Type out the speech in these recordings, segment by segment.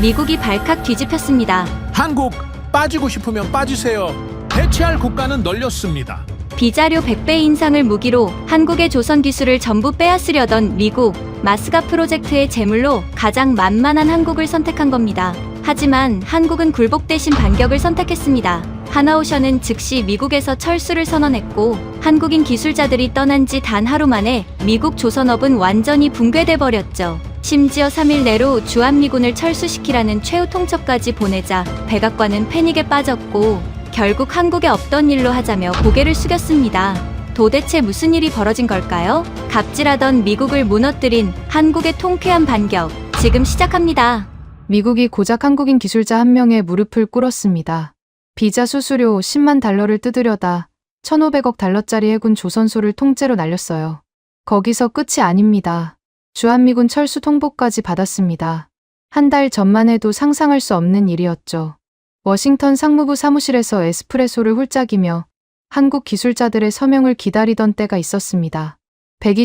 미국이 발칵 뒤집혔습니다. 한국 빠지고 싶으면 빠지세요. 대체할 국가는 널렸습니다. 비자료 100배 인상을 무기로 한국의 조선 기술을 전부 빼앗으려던 미국, 마스가 프로젝트의 제물로 가장 만만한 한국을 선택한 겁니다. 하지만 한국은 굴복 대신 반격을 선택했습니다. 하나오션은 즉시 미국에서 철수를 선언했고 한국인 기술자들이 떠난 지 단 하루 만에 미국 조선업은 완전히 붕괴돼 버렸죠. 심지어 3일 내로 주한미군을 철수시키라는 최후 통첩까지 보내자 백악관은 패닉에 빠졌고 결국 한국에 없던 일로 하자며 고개를 숙였습니다. 도대체 무슨 일이 벌어진 걸까요? 갑질하던 미국을 무너뜨린 한국의 통쾌한 반격, 지금 시작합니다. 미국이 고작 한국인 기술자 한 명의 무릎을 꿇었습니다. 비자 수수료 10만 달러를 뜯으려다 1,500억 달러짜리 해군 조선소를 통째로 날렸어요. 거기서 끝이 아닙니다. 주한미군 철수 통보까지 받았습니다. 한 달 전만 해도 상상할 수 없는 일이었죠. 워싱턴 상무부 사무실에서 에스프레소를 훌짝이며 한국 기술자들의 서명을 기다리던 때가 있었습니다.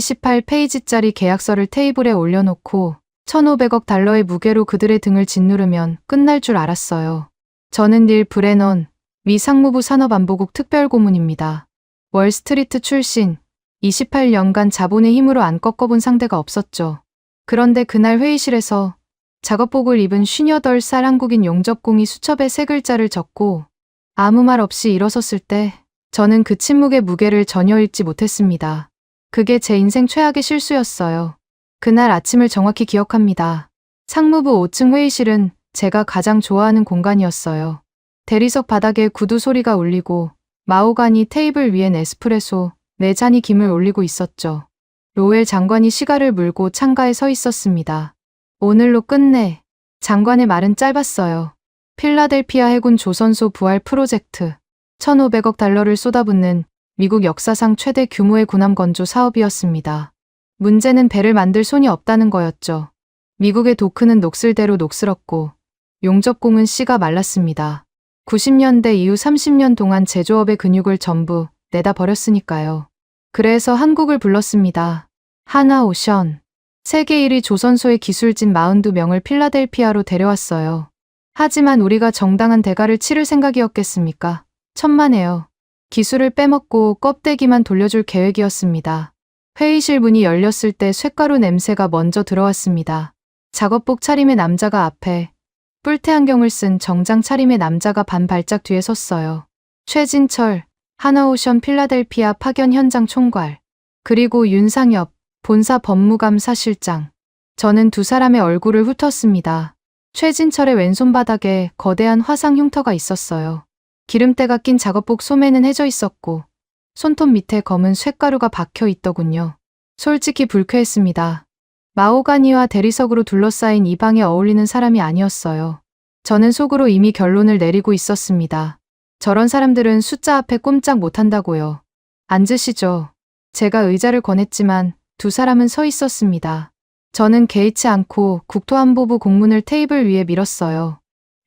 128페이지짜리 계약서를 테이블에 올려놓고 1,500억 달러의 무게로 그들의 등을 짓누르면 끝날 줄 알았어요. 저는 닐 브레넌, 미 상무부 산업안보국 특별고문입니다. 월스트리트 출신, 28년간 자본의 힘으로 안 꺾어본 상대가 없었죠. 그런데 그날 회의실에서 작업복을 입은 58살 한국인 용접공이 수첩에 세 글자를 적고 아무 말 없이 일어섰을 때 저는 그 침묵의 무게를 전혀 읽지 못했습니다. 그게 제 인생 최악의 실수였어요. 그날 아침을 정확히 기억합니다. 상무부 5층 회의실은 제가 가장 좋아하는 공간이었어요. 대리석 바닥에 구두 소리가 울리고 마호가니 테이블 위엔 에스프레소 4잔이 김을 올리고 있었죠. 로웰 장관이 시가를 물고 창가에 서 있었습니다. 오늘로 끝내. 장관의 말은 짧았어요. 필라델피아 해군 조선소 부활 프로젝트. 1,500억 달러를 쏟아붓는 미국 역사상 최대 규모의 군함 건조 사업이었습니다. 문제는 배를 만들 손이 없다는 거였죠. 미국의 도크는 녹슬대로 녹슬었고 용접공은 씨가 말랐습니다. 90년대 이후 30년 동안 제조업의 근육을 전부 내다 버렸으니까요. 그래서 한국을 불렀습니다. 하나오션. 세계 1위 조선소의 기술진 42명을 필라델피아로 데려왔어요. 하지만 우리가 정당한 대가를 치를 생각이었겠습니까? 천만에요. 기술을 빼먹고 껍데기만 돌려줄 계획이었습니다. 회의실 문이 열렸을 때 쇳가루 냄새가 먼저 들어왔습니다. 작업복 차림의 남자가 앞에, 뿔테 안경을 쓴 정장 차림의 남자가 반 발짝 뒤에 섰어요. 최진철, 하나오션 필라델피아 파견 현장 총괄, 그리고 윤상엽, 본사 법무감사 실장. 저는 두 사람의 얼굴을 훑었습니다. 최진철의 왼손바닥에 거대한 화상 흉터가 있었어요. 기름때가 낀 작업복 소매는 해져 있었고 손톱 밑에 검은 쇳가루가 박혀 있더군요. 솔직히 불쾌했습니다. 마호가니와 대리석으로 둘러싸인 이 방에 어울리는 사람이 아니었어요. 저는 속으로 이미 결론을 내리고 있었습니다. 저런 사람들은 숫자 앞에 꼼짝 못한다고요. 앉으시죠. 제가 의자를 권했지만 두 사람은 서 있었습니다. 저는 개의치 않고 국토안보부 공문을 테이블 위에 밀었어요.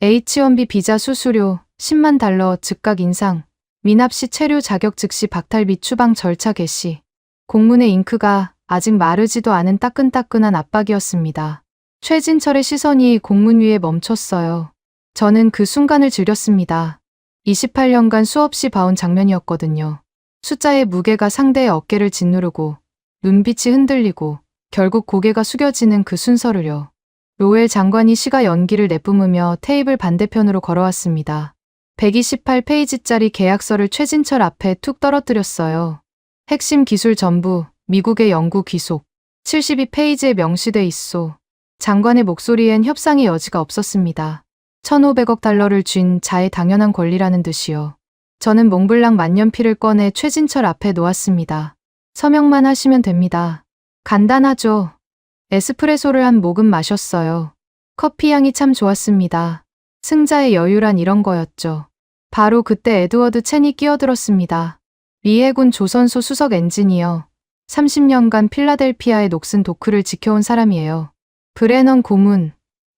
H-1B 비자 수수료 10만 달러 즉각 인상, 미납시 체류 자격 즉시 박탈 및 추방 절차 개시. 공문의 잉크가 아직 마르지도 않은 따끈따끈한 압박이었습니다. 최진철의 시선이 공문 위에 멈췄어요. 저는 그 순간을 즐겼습니다. 28년간 수없이 봐온 장면이었거든요. 숫자의 무게가 상대의 어깨를 짓누르고 눈빛이 흔들리고 결국 고개가 숙여지는 그 순서를요. 로웰 장관이 시가 연기를 내뿜으며 테이블 반대편으로 걸어왔습니다. 128페이지짜리 계약서를 최진철 앞에 툭 떨어뜨렸어요. 핵심 기술 전부 미국의 연구 귀속. 72페이지에 명시돼 있소. 장관의 목소리엔 협상의 여지가 없었습니다. 1,500억 달러를 쥔 자의 당연한 권리라는 듯이요. 저는 몽블랑 만년필을 꺼내 최진철 앞에 놓았습니다. 서명만 하시면 됩니다. 간단하죠. 에스프레소를 한 모금 마셨어요. 커피 향이 참 좋았습니다. 승자의 여유란 이런 거였죠. 바로 그때 에드워드 첸이 끼어들었습니다. 미 해군 조선소 수석 엔지니어. 30년간 필라델피아의 녹슨 도크를 지켜온 사람이에요. 브레넌 고문.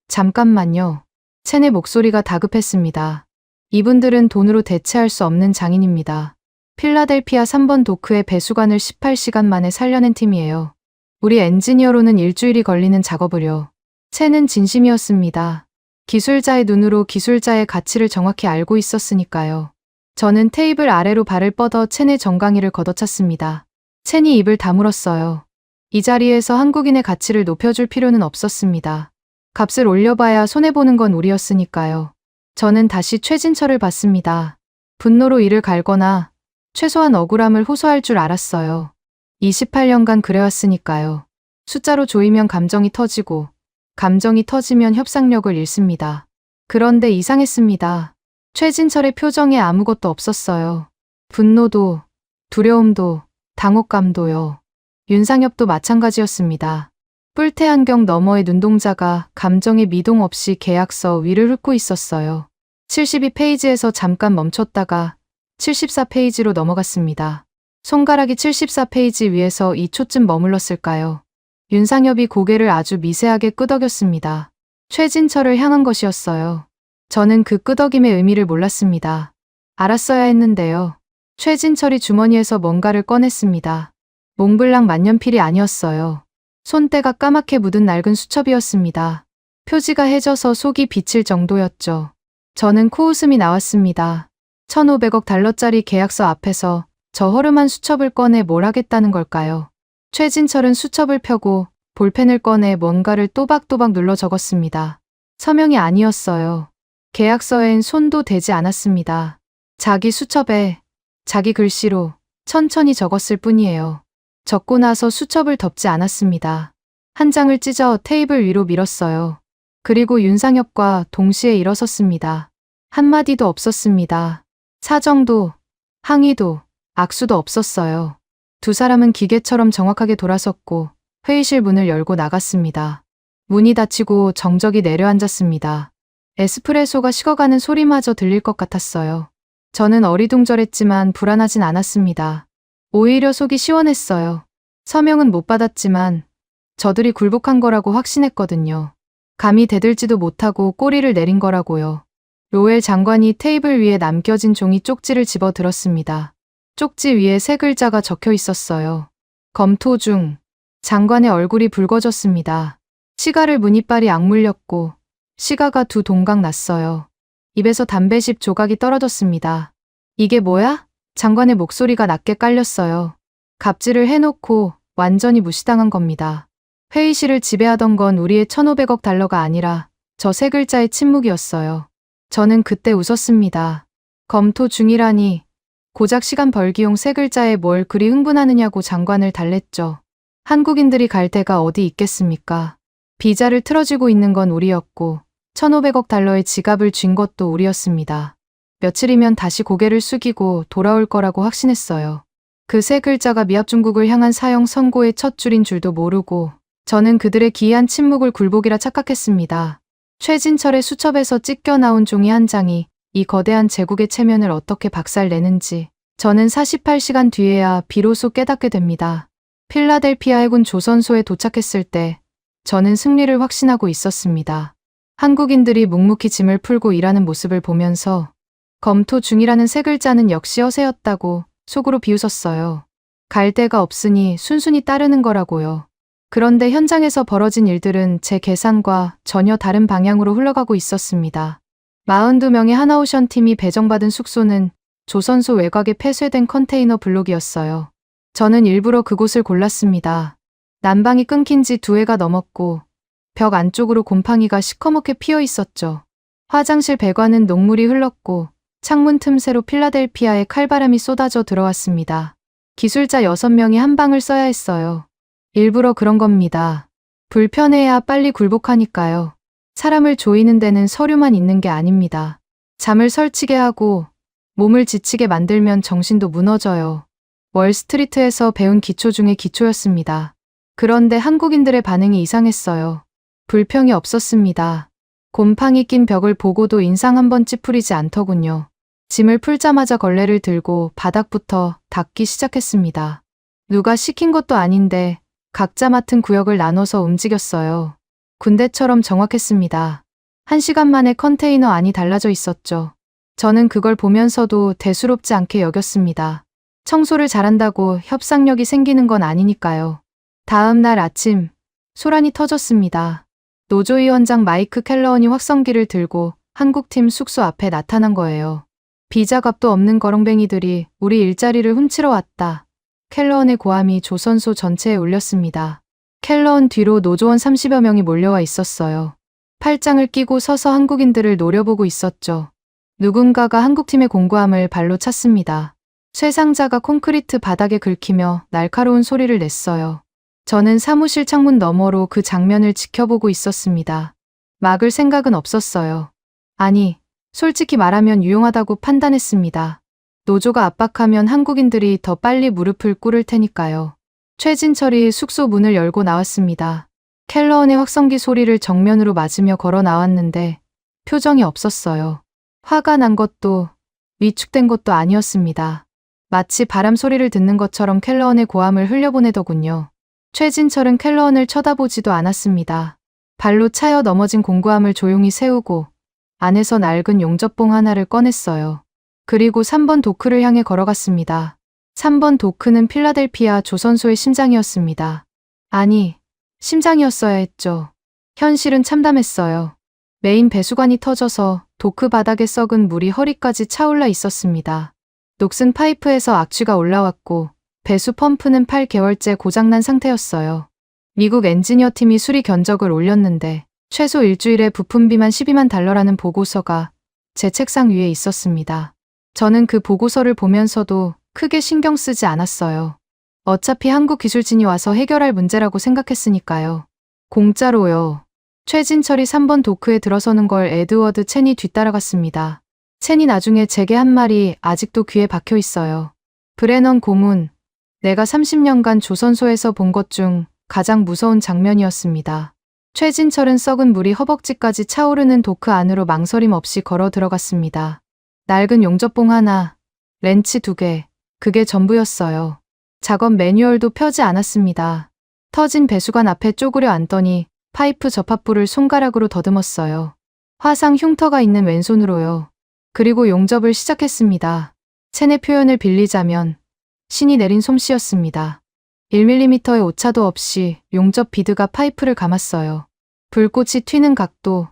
잠깐만요. 첸의 목소리가 다급했습니다. 이분들은 돈으로 대체할 수 없는 장인입니다. 필라델피아 3번 도크의 배수관을 18시간 만에 살려낸 팀이에요. 우리 엔지니어로는 일주일이 걸리는 작업을요. 첸은 진심이었습니다. 기술자의 눈으로 기술자의 가치를 정확히 알고 있었으니까요. 저는 테이블 아래로 발을 뻗어 첸의 정강이를 걷어찼습니다. 첸이 입을 다물었어요. 이 자리에서 한국인의 가치를 높여줄 필요는 없었습니다. 값을 올려봐야 손해보는 건 우리였으니까요. 저는 다시 최진철을 봤습니다. 분노로 이를 갈거나 최소한 억울함을 호소할 줄 알았어요. 28년간 그래왔으니까요. 숫자로 조이면 감정이 터지고 감정이 터지면 협상력을 잃습니다. 그런데 이상했습니다. 최진철의 표정에 아무것도 없었어요. 분노도, 두려움도, 당혹감도요. 윤상엽도 마찬가지였습니다. 뿔테 안경 너머의 눈동자가 감정의 미동 없이 계약서 위를 훑고 있었어요. 72페이지에서 잠깐 멈췄다가 74페이지로 넘어갔습니다. 손가락이 74페이지 위에서 2초쯤 머물렀을까요? 윤상엽이 고개를 아주 미세하게 끄덕였습니다. 최진철을 향한 것이었어요. 저는 그 끄덕임의 의미를 몰랐습니다. 알았어야 했는데요. 최진철이 주머니에서 뭔가를 꺼냈습니다. 몽블랑 만년필이 아니었어요. 손때가 까맣게 묻은 낡은 수첩이었습니다. 표지가 해져서 속이 비칠 정도였죠. 저는 코웃음이 나왔습니다. 1,500억 달러짜리 계약서 앞에서 저 허름한 수첩을 꺼내 뭘 하겠다는 걸까요? 최진철은 수첩을 펴고 볼펜을 꺼내 뭔가를 또박또박 눌러 적었습니다. 서명이 아니었어요. 계약서엔 손도 대지 않았습니다. 자기 수첩에 자기 글씨로 천천히 적었을 뿐이에요. 적고 나서 수첩을 덮지 않았습니다. 한 장을 찢어 테이블 위로 밀었어요. 그리고 윤상엽과 동시에 일어섰습니다. 한마디도 없었습니다. 사정도, 항의도, 악수도 없었어요. 두 사람은 기계처럼 정확하게 돌아섰고 회의실 문을 열고 나갔습니다. 문이 닫히고 정적이 내려앉았습니다. 에스프레소가 식어가는 소리마저 들릴 것 같았어요. 저는 어리둥절했지만 불안하진 않았습니다. 오히려 속이 시원했어요. 서명은 못 받았지만 저들이 굴복한 거라고 확신했거든요. 감히 대들지도 못하고 꼬리를 내린 거라고요. 로엘 장관이 테이블 위에 남겨진 종이 쪽지를 집어 들었습니다. 쪽지 위에 세 글자가 적혀 있었어요. 검토 중. 장관의 얼굴이 붉어졌습니다. 시가를 문이빨이 악물렸고 시가가 두 동강 났어요. 입에서 담배십 조각이 떨어졌습니다. 이게 뭐야? 장관의 목소리가 낮게 깔렸어요. 갑질을 해놓고 완전히 무시당한 겁니다. 회의실을 지배하던 건 우리의 1,500억 달러가 아니라 저 세 글자의 침묵이었어요. 저는 그때 웃었습니다. 검토 중이라니 고작 시간 벌기용 세 글자에 뭘 그리 흥분하느냐고 장관을 달랬죠. 한국인들이 갈 데가 어디 있겠습니까? 비자를 틀어지고 있는 건 우리였고 1,500억 달러의 지갑을 쥔 것도 우리였습니다. 며칠이면 다시 고개를 숙이고 돌아올 거라고 확신했어요. 그 세 글자가 미합중국을 향한 사형 선고의 첫 줄인 줄도 모르고 저는 그들의 기이한 침묵을 굴복이라 착각했습니다. 최진철의 수첩에서 찢겨 나온 종이 한 장이 이 거대한 제국의 체면을 어떻게 박살내는지 저는 48시간 뒤에야 비로소 깨닫게 됩니다. 필라델피아 해군 조선소에 도착했을 때 저는 승리를 확신하고 있었습니다. 한국인들이 묵묵히 짐을 풀고 일하는 모습을 보면서 검토 중이라는 세 글자는 역시 허세였다고 속으로 비웃었어요. 갈 데가 없으니 순순히 따르는 거라고요. 그런데 현장에서 벌어진 일들은 제 계산과 전혀 다른 방향으로 흘러가고 있었습니다. 42명의 하나오션 팀이 배정받은 숙소는 조선소 외곽에 폐쇄된 컨테이너 블록이었어요. 저는 일부러 그곳을 골랐습니다. 난방이 끊긴 지 2회가 넘었고 벽 안쪽으로 곰팡이가 시커멓게 피어 있었죠. 화장실 배관은 녹물이 흘렀고 창문 틈새로 필라델피아의 칼바람이 쏟아져 들어왔습니다. 기술자 6명이 한 방을 써야 했어요. 일부러 그런 겁니다. 불편해야 빨리 굴복하니까요. 사람을 조이는 데는 서류만 있는 게 아닙니다. 잠을 설치게 하고 몸을 지치게 만들면 정신도 무너져요. 월스트리트에서 배운 기초 중의 기초였습니다. 그런데 한국인들의 반응이 이상했어요. 불평이 없었습니다. 곰팡이 낀 벽을 보고도 인상 한번 찌푸리지 않더군요. 짐을 풀자마자 걸레를 들고 바닥부터 닦기 시작했습니다. 누가 시킨 것도 아닌데 각자 맡은 구역을 나눠서 움직였어요. 군대처럼 정확했습니다. 1시간 만에 컨테이너 안이 달라져 있었죠. 저는 그걸 보면서도 대수롭지 않게 여겼습니다. 청소를 잘한다고 협상력이 생기는 건 아니니까요. 다음 날 아침, 소란이 터졌습니다. 노조위원장 마이크 켈러언이 확성기를 들고 한국팀 숙소 앞에 나타난 거예요. 비자값도 없는 거렁뱅이들이 우리 일자리를 훔치러 왔다. 켈러언의 고함이 조선소 전체에 울렸습니다. 켈러언 뒤로 노조원 30여 명이 몰려와 있었어요. 팔짱을 끼고 서서 한국인들을 노려보고 있었죠. 누군가가 한국팀의 공구함을 발로 찼습니다. 쇠상자가 콘크리트 바닥에 긁히며 날카로운 소리를 냈어요. 저는 사무실 창문 너머로 그 장면을 지켜보고 있었습니다. 막을 생각은 없었어요. 아니, 솔직히 말하면 유용하다고 판단했습니다. 노조가 압박하면 한국인들이 더 빨리 무릎을 꿇을 테니까요. 최진철이 숙소 문을 열고 나왔습니다. 켈러언의 확성기 소리를 정면으로 맞으며 걸어 나왔는데 표정이 없었어요. 화가 난 것도 위축된 것도 아니었습니다. 마치 바람 소리를 듣는 것처럼 켈러언의 고함을 흘려보내더군요. 최진철은 켈러언을 쳐다보지도 않았습니다. 발로 차여 넘어진 공구함을 조용히 세우고 안에서 낡은 용접봉 하나를 꺼냈어요. 그리고 3번 도크를 향해 걸어갔습니다. 3번 도크는 필라델피아 조선소의 심장이었습니다. 아니, 심장이었어야 했죠. 현실은 참담했어요. 메인 배수관이 터져서 도크 바닥에 썩은 물이 허리까지 차올라 있었습니다. 녹슨 파이프에서 악취가 올라왔고 배수 펌프는 8개월째 고장난 상태였어요. 미국 엔지니어 팀이 수리 견적을 올렸는데 최소 일주일에 부품비만 12만 달러라는 보고서가 제 책상 위에 있었습니다. 저는 그 보고서를 보면서도 크게 신경 쓰지 않았어요. 어차피 한국 기술진이 와서 해결할 문제라고 생각했으니까요. 공짜로요. 최진철이 3번 도크에 들어서는 걸 에드워드 첸이 뒤따라갔습니다. 첸이 나중에 제게 한 말이 아직도 귀에 박혀 있어요. 브레넌 고문. 내가 30년간 조선소에서 본 것 중 가장 무서운 장면이었습니다. 최진철은 썩은 물이 허벅지까지 차오르는 도크 안으로 망설임 없이 걸어 들어갔습니다. 낡은 용접봉 하나, 렌치 2개, 그게 전부였어요. 작업 매뉴얼도 펴지 않았습니다. 터진 배수관 앞에 쪼그려 앉더니 파이프 접합부를 손가락으로 더듬었어요. 화상 흉터가 있는 왼손으로요. 그리고 용접을 시작했습니다. 첸의 표현을 빌리자면 신이 내린 솜씨였습니다. 1mm의 오차도 없이 용접 비드가 파이프를 감았어요. 불꽃이 튀는 각도,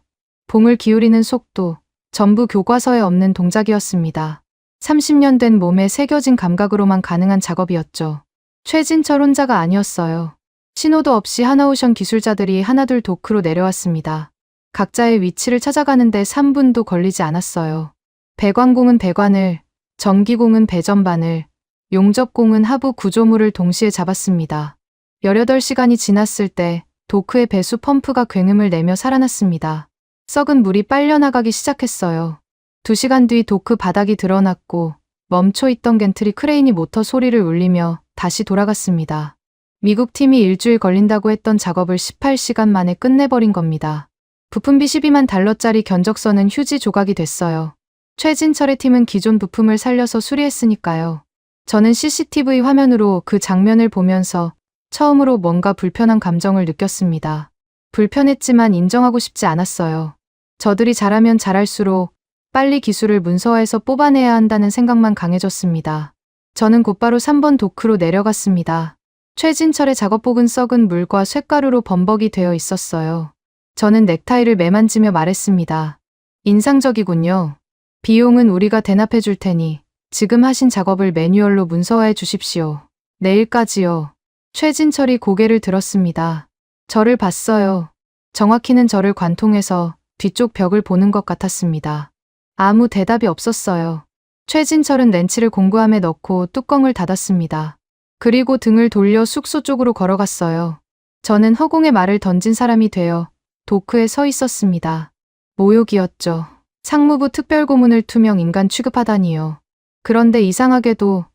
봉을 기울이는 속도, 전부 교과서에 없는 동작이었습니다. 30년 된 몸에 새겨진 감각으로만 가능한 작업이었죠. 최진철 혼자가 아니었어요. 신호도 없이 하나오션 기술자들이 하나둘 도크로 내려왔습니다. 각자의 위치를 찾아가는데 3분도 걸리지 않았어요. 배관공은 배관을, 전기공은 배전반을, 용접공은 하부 구조물을 동시에 잡았습니다. 18시간이 지났을 때 도크의 배수 펌프가 굉음을 내며 살아났습니다. 썩은 물이 빨려나가기 시작했어요. 2시간 뒤 도크 바닥이 드러났고 멈춰있던 겐트리 크레인이 모터 소리를 울리며 다시 돌아갔습니다. 미국 팀이 일주일 걸린다고 했던 작업을 18시간 만에 끝내버린 겁니다. 부품비 12만 달러짜리 견적서는 휴지 조각이 됐어요. 최진철의 팀은 기존 부품을 살려서 수리했으니까요. 저는 CCTV 화면으로 그 장면을 보면서 처음으로 뭔가 불편한 감정을 느꼈습니다. 불편했지만 인정하고 싶지 않았어요. 저들이 잘하면 잘할수록 빨리 기술을 문서화해서 뽑아내야 한다는 생각만 강해졌습니다. 저는 곧바로 3번 도크로 내려갔습니다. 최진철의 작업복은 썩은 물과 쇳가루로 범벅이 되어 있었어요. 저는 넥타이를 매만지며 말했습니다. 인상적이군요. 비용은 우리가 대납해 줄 테니 지금 하신 작업을 매뉴얼로 문서화해 주십시오. 내일까지요. 최진철이 고개를 들었습니다. 저를 봤어요. 정확히는 저를 관통해서 뒤쪽 벽을 보는 것 같았습니다. 아무 대답이 없었어요. 최진철은 렌치를 공구함에 넣고 뚜껑을 닫았습니다. 그리고 등을 돌려 숙소 쪽으로 걸어갔어요. 저는 허공에 말을 던진 사람이 되어 도크에 서 있었습니다. 모욕이었죠. 상무부 특별고문을 투명 인간 취급하다니요. 그런데 이상하게도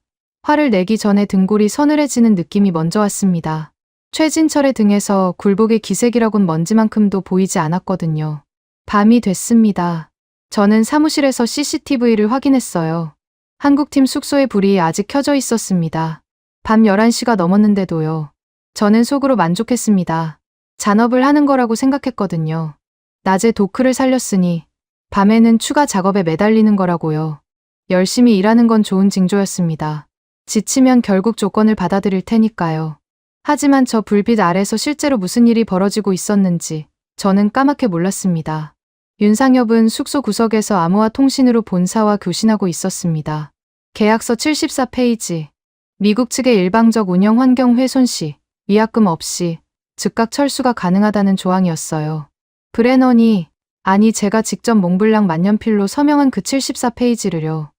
화를 내기 전에 등골이 서늘해지는 느낌이 먼저 왔습니다. 최진철의 등에서 굴복의 기색이라곤 먼지만큼도 보이지 않았거든요. 밤이 됐습니다. 저는 사무실에서 CCTV를 확인했어요. 한국팀 숙소의 불이 아직 켜져 있었습니다. 밤 11시가 넘었는데도요. 저는 속으로 만족했습니다. 잔업을 하는 거라고 생각했거든요. 낮에 도크를 살렸으니 밤에는 추가 작업에 매달리는 거라고요. 열심히 일하는 건 좋은 징조였습니다. 지치면 결국 조건을 받아들일 테니까요. 하지만 저 불빛 아래서 실제로 무슨 일이 벌어지고 있었는지 저는 까맣게 몰랐습니다. 윤상엽은 숙소 구석에서 암호화 통신으로 본사와 교신하고 있었습니다. 계약서 74페이지. 미국 측의 일방적 운영 환경 훼손 시 위약금 없이 즉각 철수가 가능하다는 조항이었어요. 브레넌이 아니 제가 직접 몽블랑 만년필로 서명한 그 74페이지를요.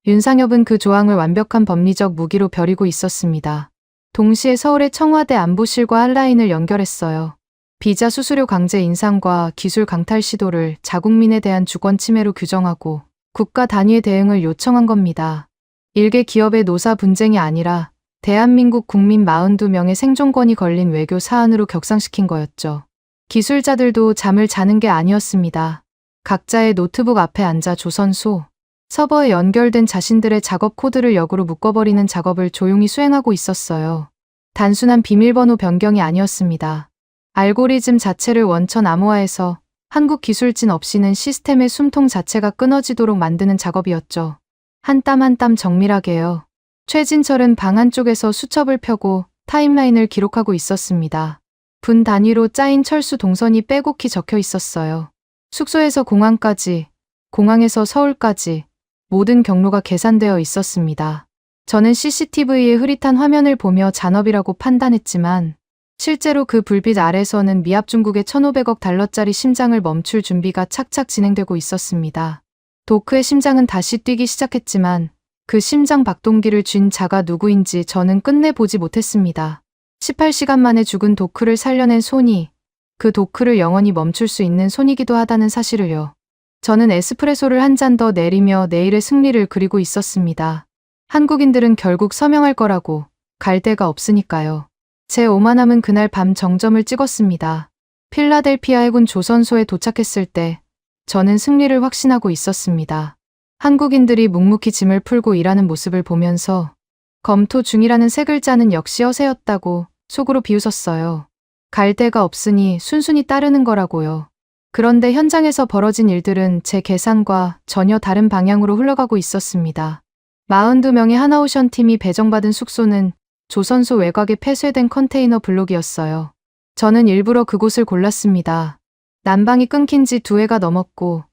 윤상엽은 그 조항을 완벽한 법리적 무기로 벼리고 있었습니다. 동시에 서울의 청와대 안보실과 한라인을 연결했어요. 비자 수수료 강제 인상과 기술 강탈 시도를 자국민에 대한 주권 침해로 규정하고 국가 단위의 대응을 요청한 겁니다. 일개 기업의 노사 분쟁이 아니라 대한민국 국민 42명의 생존권이 걸린 외교 사안으로 격상시킨 거였죠. 기술자들도 잠을 자는 게 아니었습니다. 각자의 노트북 앞에 앉아 조선소, 서버에 연결된 자신들의 작업 코드를 역으로 묶어버리는 작업을 조용히 수행하고 있었어요. 단순한 비밀번호 변경이 아니었습니다. 알고리즘 자체를 원천 암호화해서 한국 기술진 없이는 시스템의 숨통 자체가 끊어지도록 만드는 작업이었죠. 한 땀 한 땀 정밀하게요. 최진철은 방 한쪽에서 수첩을 펴고 타임라인을 기록하고 있었습니다. 분 단위로 짜인 철수 동선이 빼곡히 적혀 있었어요. 숙소에서 공항까지, 공항에서 서울까지 모든 경로가 계산되어 있었습니다. 저는 CCTV의 흐릿한 화면을 보며 잔업이라고 판단했지만 실제로 그 불빛 아래서는 미합 중국의 1,500억 달러짜리 심장을 멈출 준비가 착착 진행되고 있었습니다. 도크의 심장은 다시 뛰기 시작했지만 그 심장 박동기를 쥔 자가 누구인지 저는 끝내 보지 못했습니다. 18시간 만에 죽은 도크를 살려낸 손이 그 도크를 영원히 멈출 수 있는 손이기도 하다는 사실을요. 저는 에스프레소를 한 잔 더 내리며 내일의 승리를 그리고 있었습니다. 한국인들은 결국 서명할 거라고 갈 데가 없으니까요. 제 오만함은 그날 밤 정점을 찍었습니다. 필라델피아 해군 조선소에 도착했을 때 저는 승리를 확신하고 있었습니다. 한국인들이 묵묵히 짐을 풀고 일하는 모습을 보면서 검토 중이라는 세 글자는 역시 허세였다고 속으로 비웃었어요. 갈 데가 없으니 순순히 따르는 거라고요. 그런데 현장에서 벌어진 일들은 제 계산과 전혀 다른 방향으로 흘러가고 있었습니다. 42명의 하나오션 팀이 배정받은 숙소는 조선소 외곽에 폐쇄된 컨테이너 블록이었어요. 저는 일부러 그곳을 골랐습니다. 난방이 끊긴 지 2회가 넘었고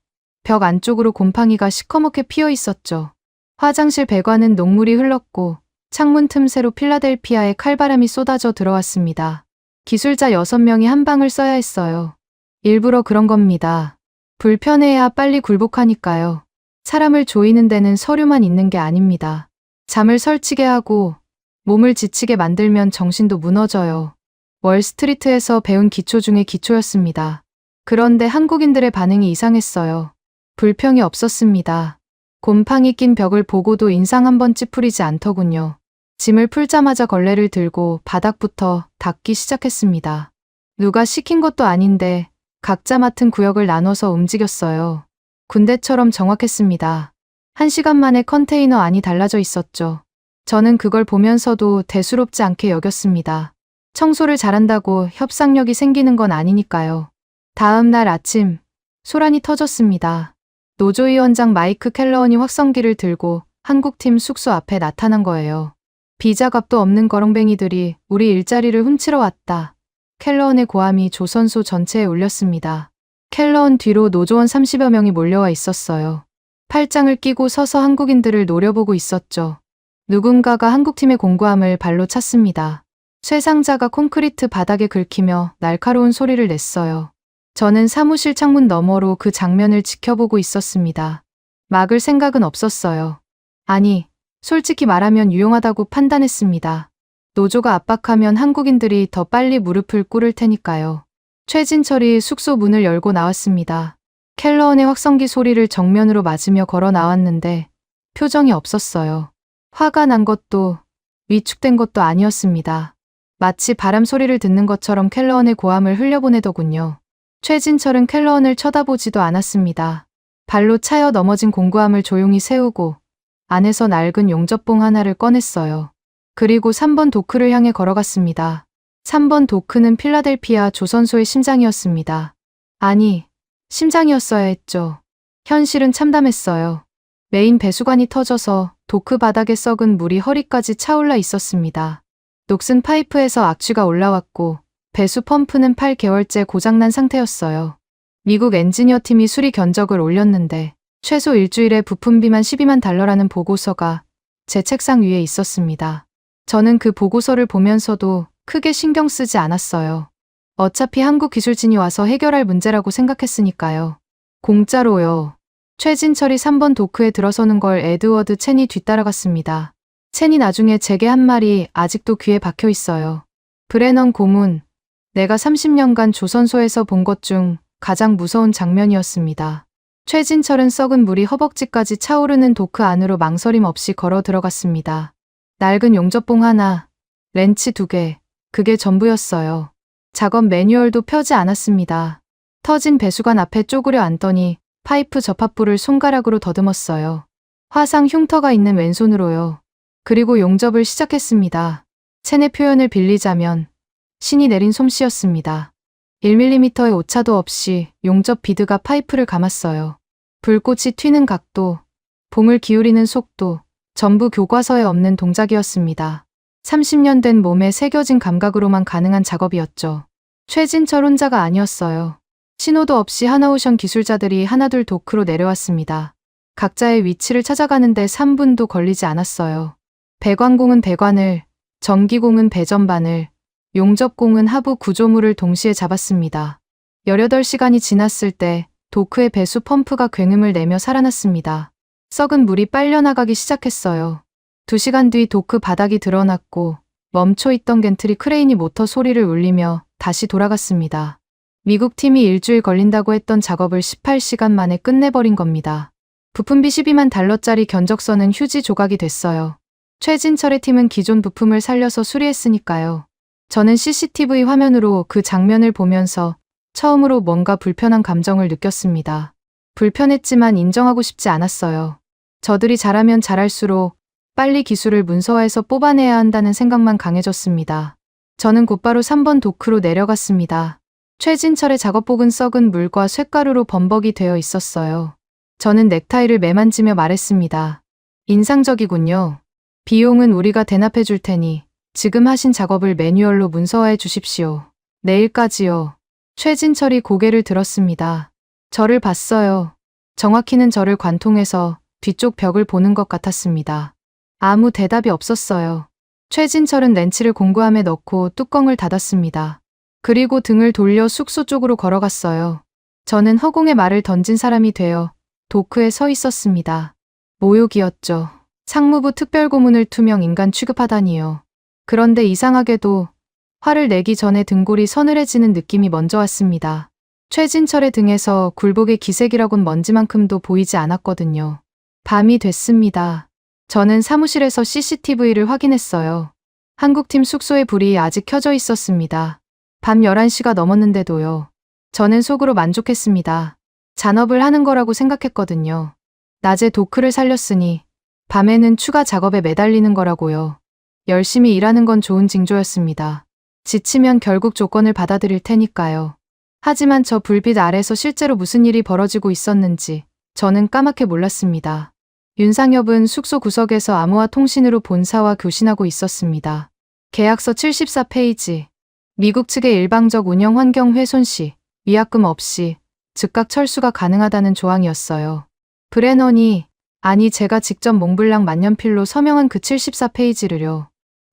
벽 안쪽으로 곰팡이가 시커멓게 피어 있었죠. 화장실 배관은 녹물이 흘렀고 창문 틈새로 필라델피아의 칼바람이 쏟아져 들어왔습니다. 기술자 6명이 한 방을 써야 했어요. 일부러 그런 겁니다. 불편해야 빨리 굴복하니까요. 사람을 조이는 데는 서류만 있는 게 아닙니다. 잠을 설치게 하고 몸을 지치게 만들면 정신도 무너져요. 월스트리트에서 배운 기초 중에 기초였습니다. 그런데 한국인들의 반응이 이상했어요. 불평이 없었습니다. 곰팡이 낀 벽을 보고도 인상 한번 찌푸리지 않더군요. 짐을 풀자마자 걸레를 들고 바닥부터 닦기 시작했습니다. 누가 시킨 것도 아닌데 각자 맡은 구역을 나눠서 움직였어요. 군대처럼 정확했습니다. 1시간 만에 컨테이너 안이 달라져 있었죠. 저는 그걸 보면서도 대수롭지 않게 여겼습니다. 청소를 잘한다고 협상력이 생기는 건 아니니까요. 다음 날 아침, 소란이 터졌습니다. 노조위원장 마이크 켈러원이 확성기를 들고 한국팀 숙소 앞에 나타난 거예요. 비자값도 없는 거렁뱅이들이 우리 일자리를 훔치러 왔다. 켈러원의 고함이 조선소 전체에 울렸습니다. 켈러원 뒤로 노조원 30여 명이 몰려와 있었어요. 팔짱을 끼고 서서 한국인들을 노려보고 있었죠. 누군가가 한국팀의 공구함을 발로 찼습니다. 쇠상자가 콘크리트 바닥에 긁히며 날카로운 소리를 냈어요. 저는 사무실 창문 너머로 그 장면을 지켜보고 있었습니다. 막을 생각은 없었어요. 아니, 솔직히 말하면 유용하다고 판단했습니다. 노조가 압박하면 한국인들이 더 빨리 무릎을 꿇을 테니까요. 최진철이 숙소 문을 열고 나왔습니다. 켈러원의 확성기 소리를 정면으로 맞으며 걸어 나왔는데 표정이 없었어요. 화가 난 것도 위축된 것도 아니었습니다. 마치 바람 소리를 듣는 것처럼 켈러원의 고함을 흘려보내더군요. 최진철은 켈러원을 쳐다보지도 않았습니다. 발로 차여 넘어진 공구함을 조용히 세우고 안에서 낡은 용접봉 하나를 꺼냈어요. 그리고 3번 도크를 향해 걸어갔습니다. 3번 도크는 필라델피아 조선소의 심장이었습니다. 아니, 심장이었어야 했죠. 현실은 참담했어요. 메인 배수관이 터져서 도크 바닥에 썩은 물이 허리까지 차올라 있었습니다. 녹슨 파이프에서 악취가 올라왔고 배수 펌프는 8개월째 고장난 상태였어요. 미국 엔지니어 팀이 수리 견적을 올렸는데 최소 일주일에 부품비만 12만 달러라는 보고서가 제 책상 위에 있었습니다. 저는 그 보고서를 보면서도 크게 신경 쓰지 않았어요. 어차피 한국 기술진이 와서 해결할 문제라고 생각했으니까요. 공짜로요. 최진철이 3번 도크에 들어서는 걸 에드워드 첸이 뒤따라갔습니다. 첸이 나중에 제게 한 말이 아직도 귀에 박혀 있어요. 브레넌 고문, 내가 30년간 조선소에서 본 것 중 가장 무서운 장면이었습니다. 최진철은 썩은 물이 허벅지까지 차오르는 도크 안으로 망설임 없이 걸어 들어갔습니다. 낡은 용접봉 하나, 렌치 2개, 그게 전부였어요. 작업 매뉴얼도 펴지 않았습니다. 터진 배수관 앞에 쪼그려 앉더니 파이프 접합부를 손가락으로 더듬었어요. 화상 흉터가 있는 왼손으로요. 그리고 용접을 시작했습니다. 첸의 표현을 빌리자면 신이 내린 솜씨였습니다. 1mm의 오차도 없이 용접 비드가 파이프를 감았어요. 불꽃이 튀는 각도, 봉을 기울이는 속도, 전부 교과서에 없는 동작이었습니다. 30년 된 몸에 새겨진 감각으로만 가능한 작업이었죠. 최진철 혼자가 아니었어요. 신호도 없이 하나오션 기술자들이 하나둘 도크로 내려왔습니다. 각자의 위치를 찾아가는데 3분도 걸리지 않았어요. 배관공은 배관을, 전기공은 배전반을, 용접공은 하부 구조물을 동시에 잡았습니다. 18시간이 지났을 때 도크의 배수 펌프가 굉음을 내며 살아났습니다. 썩은 물이 빨려나가기 시작했어요. 2시간 뒤 도크 바닥이 드러났고 멈춰있던 겐트리 크레인이 모터 소리를 울리며 다시 돌아갔습니다. 미국 팀이 일주일 걸린다고 했던 작업을 18시간 만에 끝내버린 겁니다. 부품비 12만 달러짜리 견적서는 휴지 조각이 됐어요. 최진철의 팀은 기존 부품을 살려서 수리했으니까요. 저는 CCTV 화면으로 그 장면을 보면서 처음으로 뭔가 불편한 감정을 느꼈습니다. 불편했지만 인정하고 싶지 않았어요. 저들이 잘하면 잘할수록 빨리 기술을 문서화해서 뽑아내야 한다는 생각만 강해졌습니다. 저는 곧바로 3번 도크로 내려갔습니다. 최진철의 작업복은 썩은 물과 쇳가루로 범벅이 되어 있었어요. 저는 넥타이를 매만지며 말했습니다. 인상적이군요. 비용은 우리가 대납해 줄 테니 지금 하신 작업을 매뉴얼로 문서화해 주십시오. 내일까지요. 최진철이 고개를 들었습니다. 저를 봤어요. 정확히는 저를 관통해서 뒤쪽 벽을 보는 것 같았습니다. 아무 대답이 없었어요. 최진철은 렌치를 공구함에 넣고 뚜껑을 닫았습니다. 그리고 등을 돌려 숙소 쪽으로 걸어갔어요. 저는 허공에 말을 던진 사람이 되어 도크에 서 있었습니다. 모욕이었죠. 상무부 특별고문을 투명 인간 취급하다니요. 그런데 이상하게도 화를 내기 전에 등골이 서늘해지는 느낌이 먼저 왔습니다. 최진철의 등에서 굴복의 기색이라곤 먼지만큼도 보이지 않았거든요. 밤이 됐습니다. 저는 사무실에서 CCTV를 확인했어요. 한국팀 숙소의 불이 아직 켜져 있었습니다. 밤 11시가 넘었는데도요. 저는 속으로 만족했습니다. 잔업을 하는 거라고 생각했거든요. 낮에 도크를 살렸으니 밤에는 추가 작업에 매달리는 거라고요. 열심히 일하는 건 좋은 징조였습니다. 지치면 결국 조건을 받아들일 테니까요. 하지만 저 불빛 아래서 실제로 무슨 일이 벌어지고 있었는지 저는 까맣게 몰랐습니다. 윤상엽은 숙소 구석에서 암호화 통신으로 본사와 교신하고 있었습니다. 계약서 74페이지. 미국 측의 일방적 운영 환경 훼손 시 위약금 없이 즉각 철수가 가능하다는 조항이었어요. 브레넌이, 아니 제가 직접 몽블랑 만년필로 서명한 그 74페이지를요.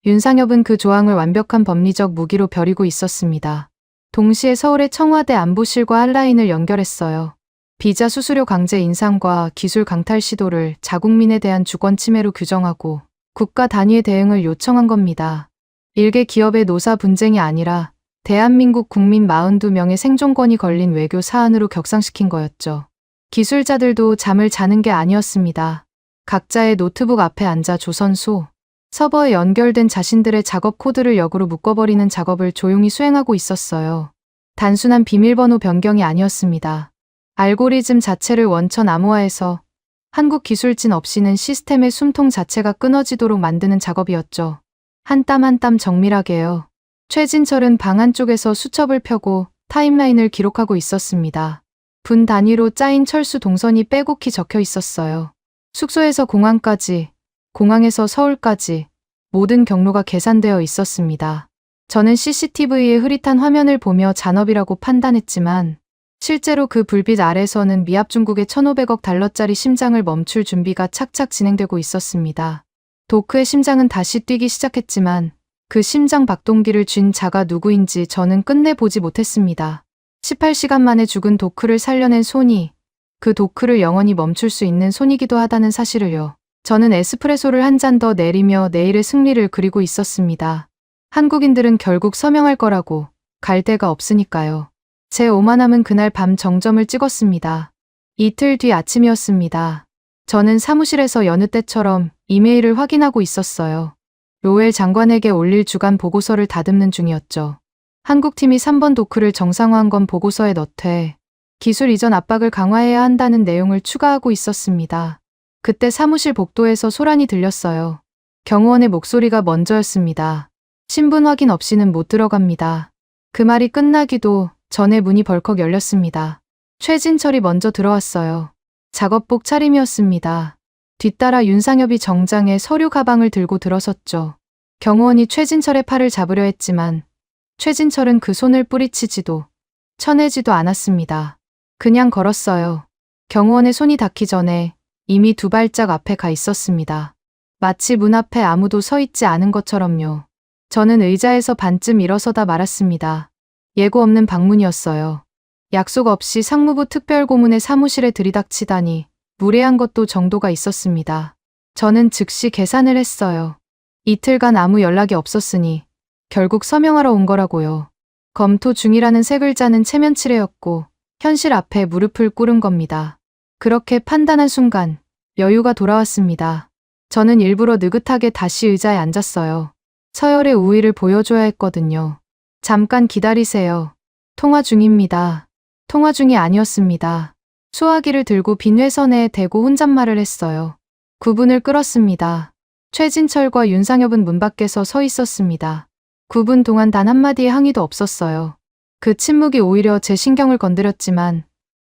윤상엽은 그 조항을 완벽한 법리적 무기로 벼리고 있었습니다. 동시에 서울의 청와대 안보실과 한라인을 연결했어요. 비자 수수료 강제 인상과 기술 강탈 시도를 자국민에 대한 주권 침해로 규정하고 국가 단위의 대응을 요청한 겁니다. 일개 기업의 노사 분쟁이 아니라 대한민국 국민 42명의 생존권이 걸린 외교 사안으로 격상시킨 거였죠. 기술자들도 잠을 자는 게 아니었습니다. 각자의 노트북 앞에 앉아 조선소, 서버에 연결된 자신들의 작업 코드를 역으로 묶어버리는 작업을 조용히 수행하고 있었어요. 단순한 비밀번호 변경이 아니었습니다. 알고리즘 자체를 원천 암호화해서 한국 기술진 없이는 시스템의 숨통 자체가 끊어지도록 만드는 작업이었죠. 한 땀 한 땀 정밀하게요. 최진철은 방 안쪽에서 수첩을 펴고 타임라인을 기록하고 있었습니다. 분 단위로 짜인 철수 동선이 빼곡히 적혀 있었어요. 숙소에서 공항까지, 공항에서 서울까지 모든 경로가 계산되어 있었습니다. 저는 CCTV의 흐릿한 화면을 보며 잔업이라고 판단했지만 실제로 그 불빛 아래서는 미합중국의 1,500억 달러짜리 심장을 멈출 준비가 착착 진행되고 있었습니다. 도크의 심장은 다시 뛰기 시작했지만 그 심장 박동기를 쥔 자가 누구인지 저는 끝내 보지 못했습니다. 18시간 만에 죽은 도크를 살려낸 손이 그 도크를 영원히 멈출 수 있는 손이기도 하다는 사실을요. 저는 에스프레소를 한 잔 더 내리며 내일의 승리를 그리고 있었습니다. 한국인들은 결국 서명할 거라고 갈 데가 없으니까요. 제 오만함은 그날 밤 정점을 찍었습니다. 이틀 뒤 아침이었습니다. 저는 사무실에서 여느 때처럼 이메일을 확인하고 있었어요. 로웰 장관에게 올릴 주간 보고서를 다듬는 중이었죠. 한국팀이 3번 도크를 정상화한 건 보고서에 넣되 기술 이전 압박을 강화해야 한다는 내용을 추가하고 있었습니다. 그때 사무실 복도에서 소란이 들렸어요. 경호원의 목소리가 먼저였습니다. 신분 확인 없이는 못 들어갑니다. 그 말이 끝나기도 전에 문이 벌컥 열렸습니다. 최진철이 먼저 들어왔어요. 작업복 차림이었습니다. 뒤따라 윤상엽이 정장에 서류 가방을 들고 들어섰죠. 경호원이 최진철의 팔을 잡으려 했지만 최진철은 그 손을 뿌리치지도 쳐내지도 않았습니다. 그냥 걸었어요. 경호원의 손이 닿기 전에 이미 2발짝 앞에 가 있었습니다. 마치 문 앞에 아무도 서 있지 않은 것처럼요. 저는 의자에서 반쯤 일어서다 말았습니다. 예고 없는 방문이었어요. 약속 없이 상무부 특별고문의 사무실에 들이닥치다니 무례한 것도 정도가 있었습니다. 저는 즉시 계산을 했어요. 이틀간 아무 연락이 없었으니 결국 서명하러 온 거라고요. 검토 중이라는 세 글자는 체면치레였고 현실 앞에 무릎을 꿇은 겁니다. 그렇게 판단한 순간 여유가 돌아왔습니다. 저는 일부러 느긋하게 다시 의자에 앉았어요. 서열의 우위를 보여줘야 했거든요. 잠깐 기다리세요. 통화 중입니다. 통화 중이 아니었습니다. 수화기를 들고 빈 회선에 대고 혼잣말을 했어요. 9분을 끌었습니다. 최진철과 윤상엽은 문 밖에서 서 있었습니다. 9분 동안 단 한마디의 항의도 없었어요. 그 침묵이 오히려 제 신경을 건드렸지만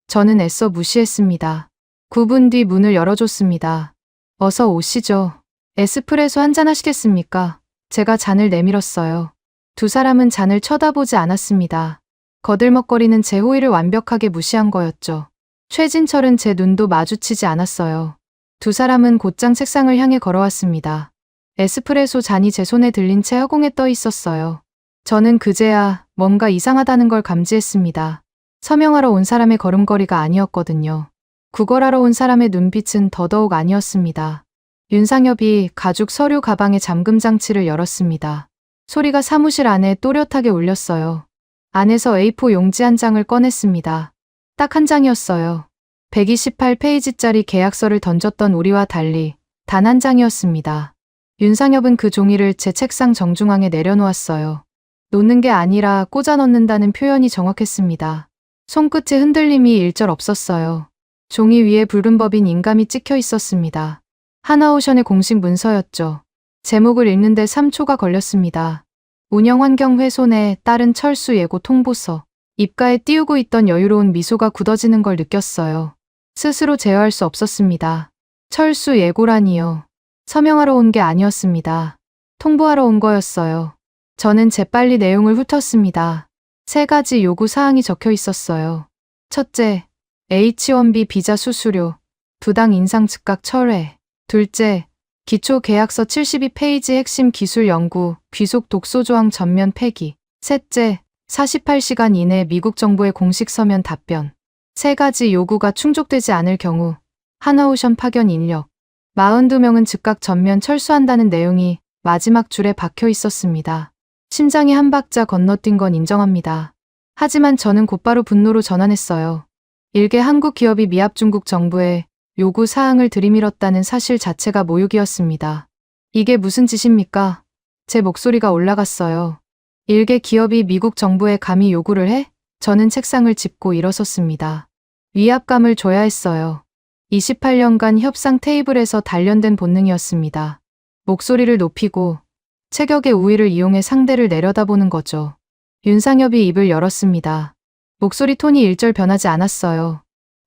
저는 애써 무시했습니다. 9분 뒤 문을 열어줬습니다. 어서 오시죠. 에스프레소 한잔 하시겠습니까? 제가 잔을 내밀었어요. 두 사람은 잔을 쳐다보지 않았습니다. 거들먹거리는 제 호의를 완벽하게 무시한 거였죠. 최진철은 제 눈도 마주치지 않았어요. 두 사람은 곧장 책상을 향해 걸어왔습니다. 에스프레소 잔이 제 손에 들린 채 허공에 떠 있었어요. 저는 그제야 뭔가 이상하다는 걸 감지했습니다. 서명하러 온 사람의 걸음걸이가 아니었거든요. 구걸하러 온 사람의 눈빛은 더더욱 아니었습니다. 윤상엽이 가죽 서류 가방의 잠금 장치를 열었습니다. 소리가 사무실 안에 또렷하게 울렸어요. 안에서 A4 용지 한 장을 꺼냈습니다. 딱 한 장이었어요. 128페이지짜리 계약서를 던졌던 우리와 달리 단 한 장이었습니다. 윤상엽은 그 종이를 제 책상 정중앙에 내려놓았어요. 놓는 게 아니라 꽂아 넣는다는 표현이 정확했습니다. 손끝에 흔들림이 일절 없었어요. 종이 위에 붉은 법인 인감이 찍혀 있었습니다. 하나오션의 공식 문서였죠. 제목을 읽는데 3초가 걸렸습니다. 운영환경훼손에 따른 철수 예고 통보서. 입가에 띄우고 있던 여유로운 미소가 굳어지는 걸 느꼈어요. 스스로 제어할 수 없었습니다. 철수 예고라니요. 서명하러 온 게 아니었습니다. 통보하러 온 거였어요. 저는 재빨리 내용을 훑었습니다. 3가지 요구 사항이 적혀 있었어요. 첫째, H1B 비자 수수료, 부당 인상 즉각 철회. 둘째, 기초 계약서 72페이지 핵심 기술 연구, 귀속 독소 조항 전면 폐기. 셋째, 48시간 이내 미국 정부의 공식 서면 답변. 3가지 요구가 충족되지 않을 경우 하나오션 파견 인력 42명은 즉각 전면 철수한다는 내용이 마지막 줄에 박혀 있었습니다. 심장이 한 박자 건너뛴 건 인정합니다. 하지만 저는 곧바로 분노로 전환했어요. 일개 한국 기업이 미합중국 정부에 요구 사항을 들이밀었다는 사실 자체가 모욕이었습니다. 이게 무슨 짓입니까? 제 목소리가 올라갔어요. 일개 기업이 미국 정부에 감히 요구를 해? 저는 책상을 짚고 일어섰습니다. 위압감을 줘야 했어요. 28년간 협상 테이블에서 단련된 본능이었습니다. 목소리를 높이고 체격의 우위를 이용해 상대를 내려다보는 거죠. 윤상엽이 입을 열었습니다. 목소리 톤이 일절 변하지 않았어요.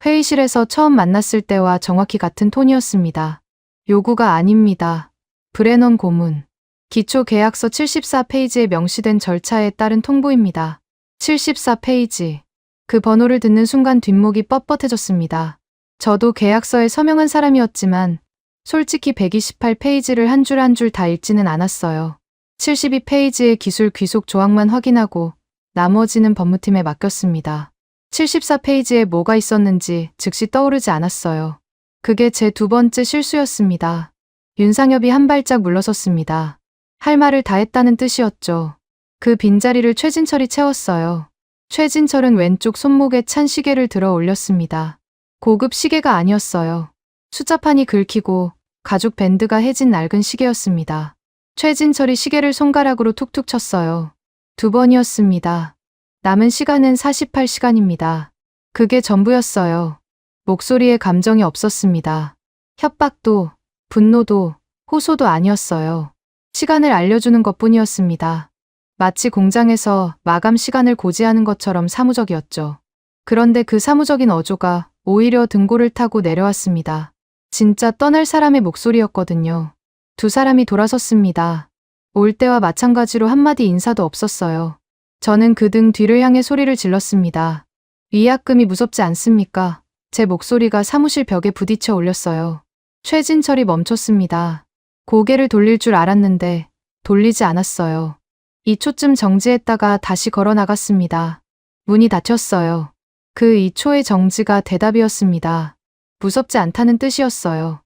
회의실에서 처음 만났을 때와 정확히 같은 톤이었습니다. 요구가 아닙니다. 브레넌 고문. 기초계약서 74페이지에 명시된 절차에 따른 통보입니다. 74페이지. 그 번호를 듣는 순간 뒷목이 뻣뻣해졌습니다. 저도 계약서에 서명한 사람이었지만 솔직히 128페이지를 한 줄 한 줄 다 읽지는 않았어요. 72페이지의 기술 귀속 조항만 확인하고 나머지는 법무팀에 맡겼습니다. 74페이지에 뭐가 있었는지 즉시 떠오르지 않았어요. 그게 제 두 번째 실수였습니다. 윤상엽이 한 발짝 물러섰습니다. 할 말을 다 했다는 뜻이었죠. 그 빈자리를 최진철이 채웠어요. 최진철은 왼쪽 손목에 찬 시계를 들어 올렸습니다. 고급 시계가 아니었어요. 숫자판이 긁히고 가죽 밴드가 해진 낡은 시계였습니다. 최진철이 시계를 손가락으로 툭툭 쳤어요. 두 번이었습니다. 남은 시간은 48시간입니다. 그게 전부였어요. 목소리에 감정이 없었습니다. 협박도, 분노도, 호소도 아니었어요. 시간을 알려주는 것뿐이었습니다. 마치 공장에서 마감 시간을 고지하는 것처럼 사무적이었죠. 그런데 그 사무적인 어조가 오히려 등골을 타고 내려왔습니다. 진짜 떠날 사람의 목소리였거든요. 두 사람이 돌아섰습니다. 올 때와 마찬가지로 한마디 인사도 없었어요. 저는 그 등 뒤를 향해 소리를 질렀습니다. 위약금이 무섭지 않습니까? 제 목소리가 사무실 벽에 부딪혀 올렸어요. 최진철이 멈췄습니다. 고개를 돌릴 줄 알았는데 돌리지 않았어요. 2초쯤 정지했다가 다시 걸어 나갔습니다. 문이 닫혔어요. 그 2초의 정지가 대답이었습니다. 무섭지 않다는 뜻이었어요.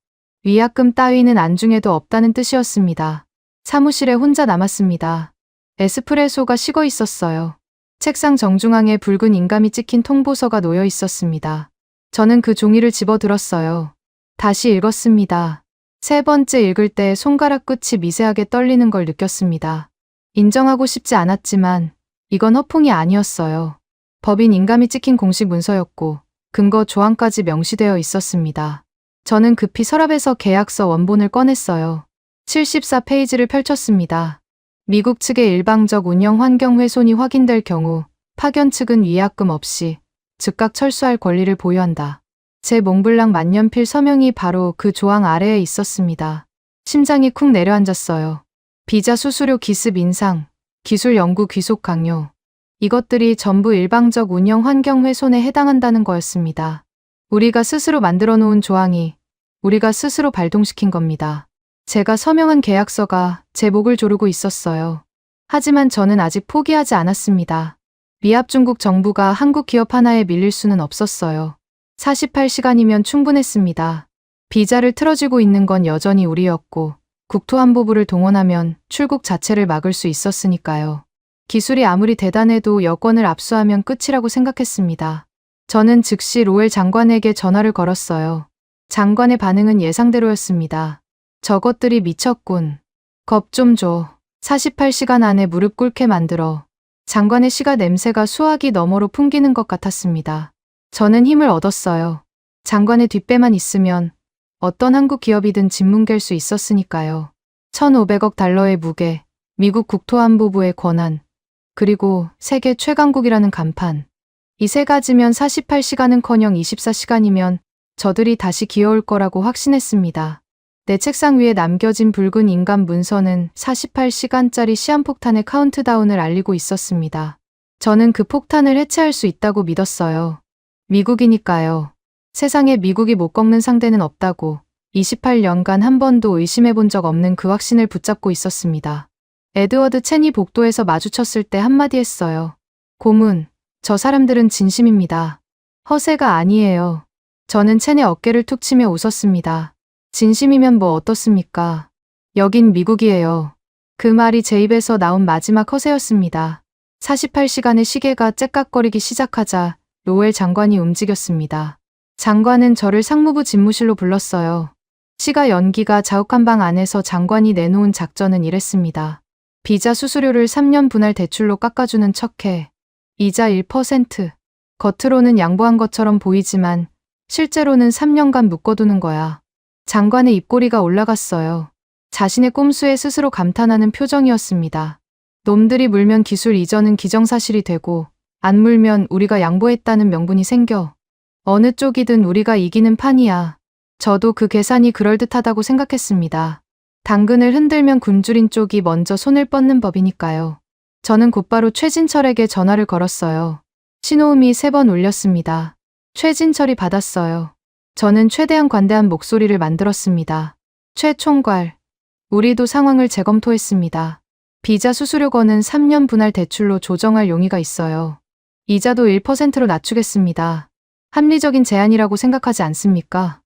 위약금 따위는 안중에도 없다는 뜻이었습니다. 사무실에 혼자 남았습니다. 에스프레소가 식어 있었어요. 책상 정중앙에 붉은 인감이 찍힌 통보서가 놓여 있었습니다. 저는 그 종이를 집어들었어요. 다시 읽었습니다. 세 번째 읽을 때 손가락 끝이 미세하게 떨리는 걸 느꼈습니다. 인정하고 싶지 않았지만 이건 허풍이 아니었어요. 법인 인감이 찍힌 공식 문서였고 근거 조항까지 명시되어 있었습니다. 저는 급히 서랍에서 계약서 원본을 꺼냈어요. 74페이지를 펼쳤습니다. 미국 측의 일방적 운영 환경 훼손이 확인될 경우 파견 측은 위약금 없이 즉각 철수할 권리를 보유한다. 제 몽블랑 만년필 서명이 바로 그 조항 아래에 있었습니다. 심장이 쿵 내려앉았어요. 비자 수수료 기습 인상, 기술 연구 귀속 강요. 이것들이 전부 일방적 운영 환경 훼손에 해당한다는 거였습니다. 우리가 스스로 만들어 놓은 조항이 우리가 스스로 발동시킨 겁니다. 제가 서명한 계약서가 제 목을 조르고 있었어요. 하지만 저는 아직 포기하지 않았습니다. 미합 중국 정부가 한국 기업 하나에 밀릴 수는 없었어요. 48시간이면 충분했습니다. 비자를 틀어쥐고 있는 건 여전히 우리였고 국토안보부를 동원하면 출국 자체를 막을 수 있었으니까요. 기술이 아무리 대단해도 여권을 압수하면 끝이라고 생각했습니다. 저는 즉시 로엘 장관에게 전화를 걸었어요. 장관의 반응은 예상대로였습니다. 저것들이 미쳤군. 겁 좀 줘. 48시간 안에 무릎 꿇게 만들어. 장관의 시가 냄새가 수화기 너머로 풍기는 것 같았습니다. 저는 힘을 얻었어요. 장관의 뒷배만 있으면 어떤 한국 기업이든 짓뭉갤 수 있었으니까요. 1,500억 달러의 무게, 미국 국토안보부의 권한, 그리고 세계 최강국이라는 간판. 이 세 가지면 48시간은커녕 24시간이면 저들이 다시 기어올 거라고 확신했습니다. 내 책상 위에 남겨진 붉은 인감 문서는 48시간짜리 시한폭탄의 카운트다운을 알리고 있었습니다. 저는 그 폭탄을 해체할 수 있다고 믿었어요. 미국이니까요. 세상에 미국이 못 꺾는 상대는 없다고 28년간 한 번도 의심해 본 적 없는 그 확신을 붙잡고 있었습니다. 에드워드 첸이 복도에서 마주쳤을 때 한마디 했어요. 고문, 저 사람들은 진심입니다. 허세가 아니에요. 저는 첸의 어깨를 툭 치며 웃었습니다. 진심이면 뭐 어떻습니까? 여긴 미국이에요. 그 말이 제 입에서 나온 마지막 허세였습니다. 48시간의 시계가 째깍거리기 시작하자 로엘 장관이 움직였습니다. 장관은 저를 상무부 집무실로 불렀어요. 시가 연기가 자욱한 방 안에서 장관이 내놓은 작전은 이랬습니다. 비자 수수료를 3년 분할 대출로 깎아주는 척해. 이자 1%. 겉으로는 양보한 것처럼 보이지만 실제로는 3년간 묶어두는 거야. 장관의 입꼬리가 올라갔어요. 자신의 꼼수에 스스로 감탄하는 표정이었습니다. 놈들이 물면 기술 이전은 기정사실이 되고 안 물면 우리가 양보했다는 명분이 생겨. 어느 쪽이든 우리가 이기는 판이야. 저도 그 계산이 그럴듯하다고 생각했습니다. 당근을 흔들면 굶주린 쪽이 먼저 손을 뻗는 법이니까요. 저는 곧바로 최진철에게 전화를 걸었어요. 신호음이 3번 울렸습니다. 최진철이 받았어요. 저는 최대한 관대한 목소리를 만들었습니다. 최 총괄, 우리도 상황을 재검토했습니다. 비자 수수료권은 3년 분할 대출로 조정할 용의가 있어요. 이자도 1%로 낮추겠습니다. 합리적인 제안이라고 생각하지 않습니까?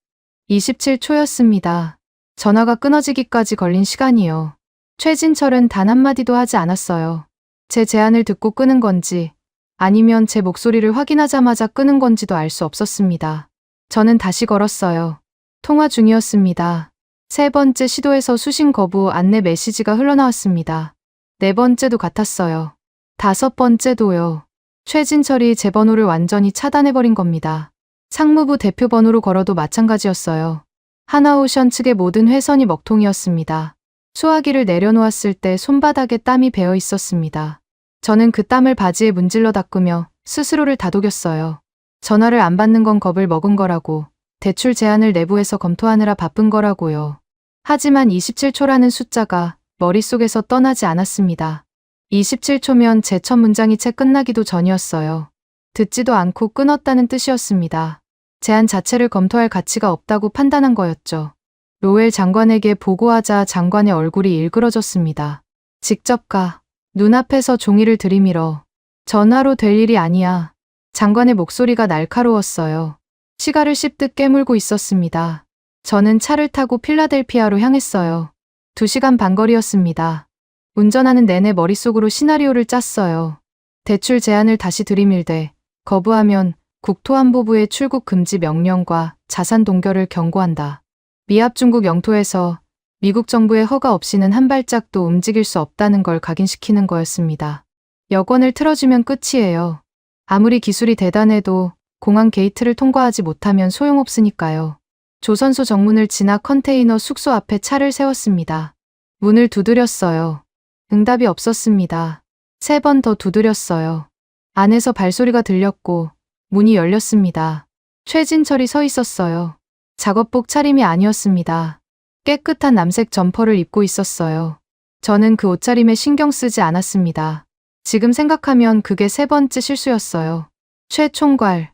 27초였습니다. 전화가 끊어지기까지 걸린 시간이요. 최진철은 단 한마디도 하지 않았어요. 제 제안을 듣고 끊은 건지 아니면 제 목소리를 확인하자마자 끊은 건지도 알 수 없었습니다. 저는 다시 걸었어요. 통화 중이었습니다. 3번째 시도에서 수신 거부 안내 메시지가 흘러나왔습니다. 4번째도 같았어요. 5번째도요. 최진철이 제 번호를 완전히 차단해버린 겁니다. 상무부 대표 번호로 걸어도 마찬가지였어요. 하나오션 측의 모든 회선이 먹통이었습니다. 수화기를 내려놓았을 때 손바닥에 땀이 배어 있었습니다. 저는 그 땀을 바지에 문질러 닦으며 스스로를 다독였어요. 전화를 안 받는 건 겁을 먹은 거라고, 대출 제안을 내부에서 검토하느라 바쁜 거라고요. 하지만 27초라는 숫자가 머릿속에서 떠나지 않았습니다. 27초면 제 첫 문장이 채 끝나기도 전이었어요. 듣지도 않고 끊었다는 뜻이었습니다. 제안 자체를 검토할 가치가 없다고 판단한 거였죠. 로웰 장관에게 보고하자 장관의 얼굴이 일그러졌습니다. 직접 가. 눈앞에서 종이를 들이밀어. 전화로 될 일이 아니야. 장관의 목소리가 날카로웠어요. 시가를 씹듯 깨물고 있었습니다. 저는 차를 타고 필라델피아로 향했어요. 2시간 반 거리였습니다. 운전하는 내내 머릿속으로 시나리오를 짰어요. 대출 제안을 다시 들이밀되 거부하면 국토안보부의 출국 금지 명령과 자산 동결을 경고한다. 미합 중국 영토에서 미국 정부의 허가 없이는 한 발짝도 움직일 수 없다는 걸 각인시키는 거였습니다. 여권을 틀어주면 끝이에요. 아무리 기술이 대단해도 공항 게이트를 통과하지 못하면 소용없으니까요. 조선소 정문을 지나 컨테이너 숙소 앞에 차를 세웠습니다. 문을 두드렸어요. 응답이 없었습니다. 3번 더 두드렸어요. 안에서 발소리가 들렸고 문이 열렸습니다. 최진철이 서 있었어요. 작업복 차림이 아니었습니다. 깨끗한 남색 점퍼를 입고 있었어요. 저는 그 옷차림에 신경 쓰지 않았습니다. 지금 생각하면 그게 3번째 실수였어요. 최 총괄,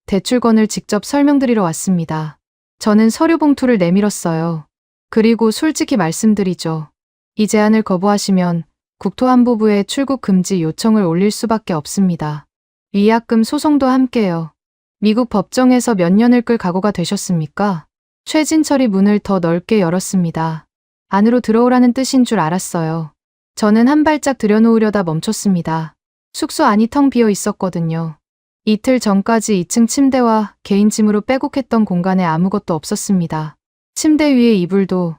대출권을 직접 설명드리러 왔습니다. 저는 서류 봉투를 내밀었어요. 그리고 솔직히 말씀드리죠. 이 제안을 거부하시면 국토안보부에 출국 금지 요청을 올릴 수밖에 없습니다. 위약금 소송도 함께요. 미국 법정에서 몇 년을 끌 각오가 되셨습니까? 최진철이 문을 더 넓게 열었습니다. 안으로 들어오라는 뜻인 줄 알았어요. 저는 한 발짝 들여놓으려다 멈췄습니다. 숙소 안이 텅 비어 있었거든요. 이틀 전까지 2층 침대와 개인 짐으로 빼곡했던 공간에 아무것도 없었습니다. 침대 위에 이불도,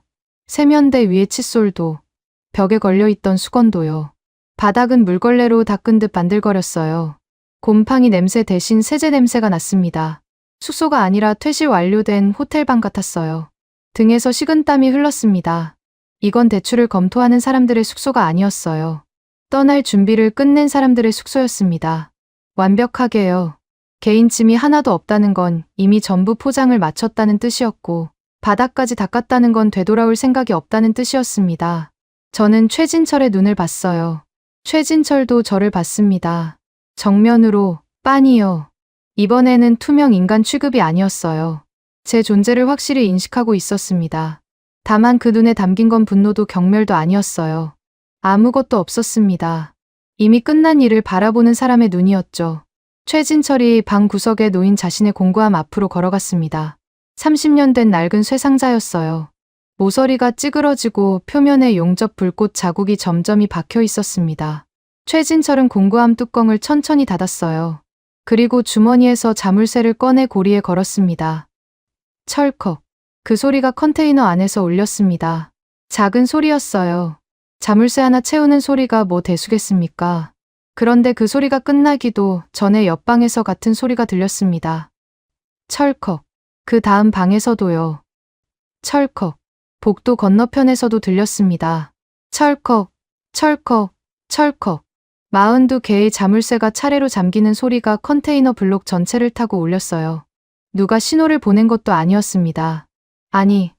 세면대 위에 칫솔도, 벽에 걸려있던 수건도요. 바닥은 물걸레로 닦은 듯 반들거렸어요. 곰팡이 냄새 대신 세제 냄새가 났습니다. 숙소가 아니라 퇴실 완료된 호텔방 같았어요. 등에서 식은땀이 흘렀습니다. 이건 대출을 검토하는 사람들의 숙소가 아니었어요. 떠날 준비를 끝낸 사람들의 숙소였습니다. 완벽하게요. 개인 짐이 하나도 없다는 건 이미 전부 포장을 마쳤다는 뜻이었고, 바닥까지 닦았다는 건 되돌아올 생각이 없다는 뜻이었습니다. 저는 최진철의 눈을 봤어요. 최진철도 저를 봤습니다. 정면으로, 빤히요. 이번에는 투명 인간 취급이 아니었어요. 제 존재를 확실히 인식하고 있었습니다. 다만 그 눈에 담긴 건 분노도 경멸도 아니었어요. 아무것도 없었습니다. 이미 끝난 일을 바라보는 사람의 눈이었죠. 최진철이 방 구석에 놓인 자신의 공구함 앞으로 걸어갔습니다. 30년 된 낡은 쇠상자였어요. 모서리가 찌그러지고 표면에 용접 불꽃 자국이 점점이 박혀 있었습니다. 최진철은 공구함 뚜껑을 천천히 닫았어요. 그리고 주머니에서 자물쇠를 꺼내 고리에 걸었습니다. 철컥. 그 소리가 컨테이너 안에서 울렸습니다. 작은 소리였어요. 자물쇠 하나 채우는 소리가 뭐 대수겠습니까? 그런데 그 소리가 끝나기도 전에 옆방에서 같은 소리가 들렸습니다. 철컥. 그 다음 방에서도요. 철컥. 복도 건너편에서도 들렸습니다. 철컥, 철컥, 철컥. 42개의 자물쇠가 차례로 잠기는 소리가 컨테이너 블록 전체를 타고 울렸어요. 누가 신호를 보낸 것도 아니었습니다. 아니,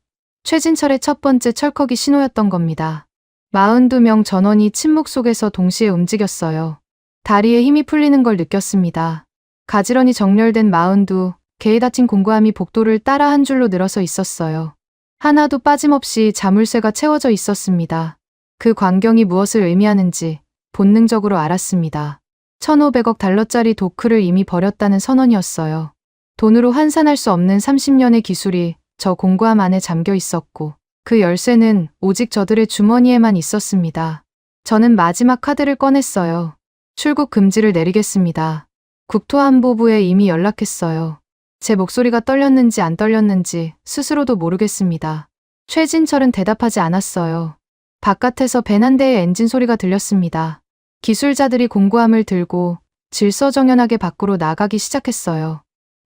최진철의 첫 번째 철컥이 신호였던 겁니다. 42명 전원이 침묵 속에서 동시에 움직였어요. 다리에 힘이 풀리는 걸 느꼈습니다. 가지런히 정렬된 42개의 다친 공구함이 복도를 따라 한 줄로 늘어서 있었어요. 하나도 빠짐없이 자물쇠가 채워져 있었습니다. 그 광경이 무엇을 의미하는지 본능적으로 알았습니다. 1,500억 달러짜리 도크를 이미 버렸다는 선언이었어요. 돈으로 환산할 수 없는 30년의 기술이 저 공구함 안에 잠겨 있었고 그 열쇠는 오직 저들의 주머니에만 있었습니다. 저는 마지막 카드를 꺼냈어요. 출국 금지를 내리겠습니다. 국토안보부에 이미 연락했어요. 제 목소리가 떨렸는지 안 떨렸는지 스스로도 모르겠습니다. 최진철은 대답하지 않았어요. 바깥에서 벤 한 대의 엔진 소리가 들렸습니다. 기술자들이 공구함을 들고 질서정연하게 밖으로 나가기 시작했어요.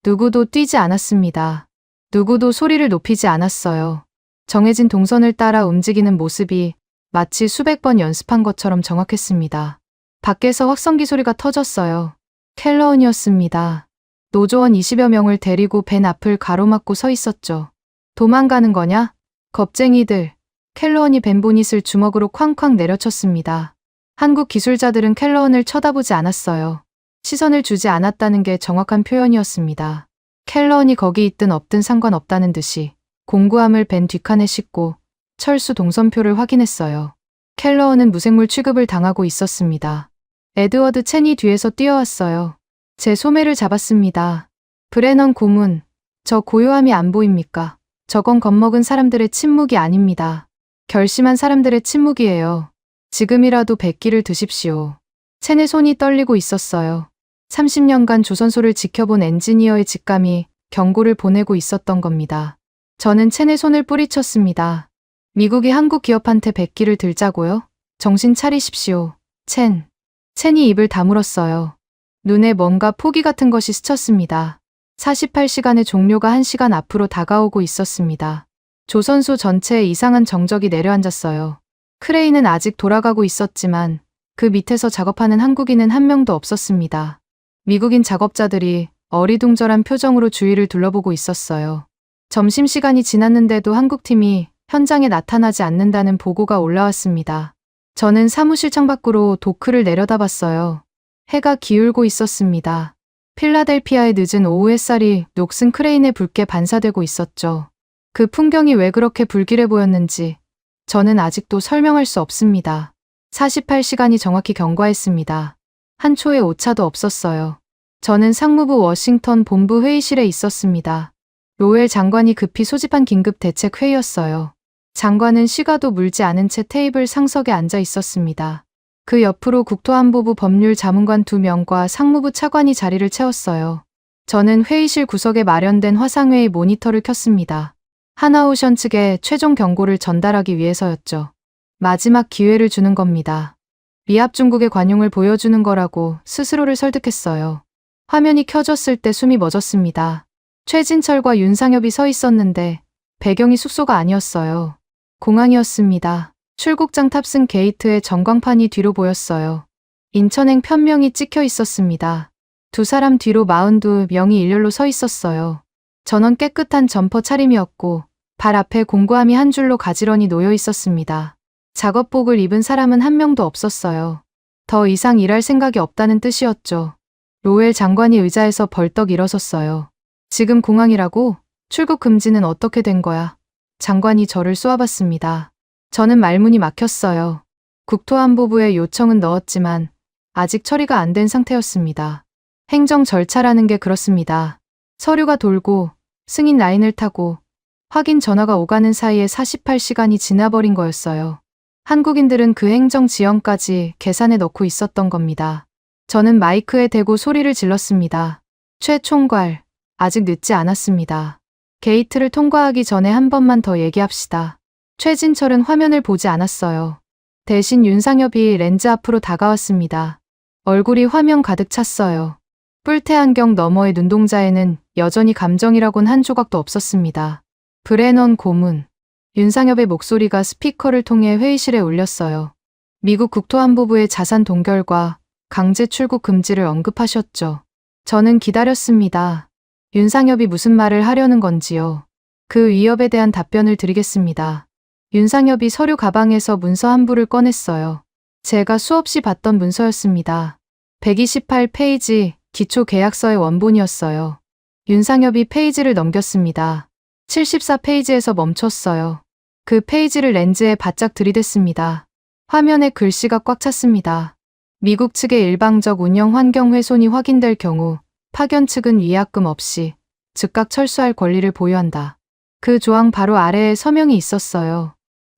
누구도 뛰지 않았습니다. 누구도 소리를 높이지 않았어요. 정해진 동선을 따라 움직이는 모습이 마치 수백 번 연습한 것처럼 정확했습니다. 밖에서 확성기 소리가 터졌어요. 켈러운이었습니다. 노조원 20여 명을 데리고 벤 앞을 가로막고 서 있었죠. 도망가는 거냐? 겁쟁이들. 켈러운이 벤 보닛을 주먹으로 쾅쾅 내려쳤습니다. 한국 기술자들은 켈러운을 쳐다보지 않았어요. 시선을 주지 않았다는 게 정확한 표현이었습니다. 켈러운이 거기 있든 없든 상관없다는 듯이 공구함을 벤 뒷칸에 싣고 철수 동선표를 확인했어요. 켈러운은 무생물 취급을 당하고 있었습니다. 에드워드 첸이 뒤에서 뛰어왔어요. 제 소매를 잡았습니다. 브레넌 고문, 저 고요함이 안 보입니까? 저건 겁먹은 사람들의 침묵이 아닙니다. 결심한 사람들의 침묵이에요. 지금이라도 백기를 드십시오. 첸의 손이 떨리고 있었어요. 30년간 조선소를 지켜본 엔지니어의 직감이 경고를 보내고 있었던 겁니다. 저는 첸의 손을 뿌리쳤습니다. 미국이 한국 기업한테 백기를 들자고요? 정신 차리십시오. 첸이 입을 다물었어요. 눈에 뭔가 포기 같은 것이 스쳤습니다. 48시간의 종료가 1시간 앞으로 다가오고 있었습니다. 조선소 전체에 이상한 정적이 내려앉았어요. 크레인은 아직 돌아가고 있었지만 그 밑에서 작업하는 한국인은 한 명도 없었습니다. 미국인 작업자들이 어리둥절한 표정으로 주위를 둘러보고 있었어요. 점심시간이 지났는데도 한국팀이 현장에 나타나지 않는다는 보고가 올라왔습니다. 저는 사무실 창밖으로 도크를 내려다봤어요. 해가 기울고 있었습니다. 필라델피아의 늦은 오후 햇살이 녹슨 크레인에 붉게 반사되고 있었죠. 그 풍경이 왜 그렇게 불길해 보였는지 저는 아직도 설명할 수 없습니다. 48시간이 정확히 경과했습니다. 한 초의 오차도 없었어요. 저는 상무부 워싱턴 본부 회의실에 있었습니다. 로웰 장관이 급히 소집한 긴급 대책 회의였어요. 장관은 시가도 물지 않은 채 테이블 상석에 앉아 있었습니다. 그 옆으로 국토안보부 법률 자문관 2명과 상무부 차관이 자리를 채웠어요. 저는 회의실 구석에 마련된 화상회의 모니터를 켰습니다. 하나오션 측에 최종 경고를 전달하기 위해서였죠. 마지막 기회를 주는 겁니다. 미합 중국의 관용을 보여주는 거라고 스스로를 설득했어요. 화면이 켜졌을 때 숨이 멎었습니다. 최진철과 윤상엽이 서 있었는데 배경이 숙소가 아니었어요. 공항이었습니다. 출국장 탑승 게이트에 전광판이 뒤로 보였어요. 인천행 편명이 찍혀 있었습니다. 두 사람 뒤로 42명이 일렬로 서 있었어요. 전원 깨끗한 점퍼 차림이었고 발 앞에 공구함이 한 줄로 가지런히 놓여 있었습니다. 작업복을 입은 사람은 한 명도 없었어요. 더 이상 일할 생각이 없다는 뜻이었죠. 로웰 장관이 의자에서 벌떡 일어섰어요. 지금 공항이라고? 출국 금지는 어떻게 된 거야? 장관이 저를 쏘아봤습니다. 저는 말문이 막혔어요. 국토안보부에 요청은 넣었지만 아직 처리가 안 된 상태였습니다. 행정 절차라는 게 그렇습니다. 서류가 돌고 승인 라인을 타고 확인 전화가 오가는 사이에 48시간이 지나버린 거였어요. 한국인들은 그 행정 지연까지 계산에 넣고 있었던 겁니다. 저는 마이크에 대고 소리를 질렀습니다. 최 총괄, 아직 늦지 않았습니다. 게이트를 통과하기 전에 한 번만 더 얘기합시다. 최진철은 화면을 보지 않았어요. 대신 윤상엽이 렌즈 앞으로 다가왔습니다. 얼굴이 화면 가득 찼어요. 뿔테 안경 너머의 눈동자에는 여전히 감정이라곤 한 조각도 없었습니다. 브레넌 고문. 윤상엽의 목소리가 스피커를 통해 회의실에 울렸어요. 미국 국토안보부의 자산 동결과 강제 출국 금지를 언급하셨죠. 저는 기다렸습니다. 윤상엽이 무슨 말을 하려는 건지요. 그 위협에 대한 답변을 드리겠습니다. 윤상엽이 서류 가방에서 문서 한 부를 꺼냈어요. 제가 수없이 봤던 문서였습니다. 128페이지 기초계약서의 원본이었어요. 윤상엽이 페이지를 넘겼습니다. 74페이지에서 멈췄어요. 그 페이지를 렌즈에 바짝 들이댔습니다. 화면에 글씨가 꽉 찼습니다. 미국 측의 일방적 운영 환경 훼손이 확인될 경우 파견 측은 위약금 없이 즉각 철수할 권리를 보유한다. 그 조항 바로 아래에 서명이 있었어요.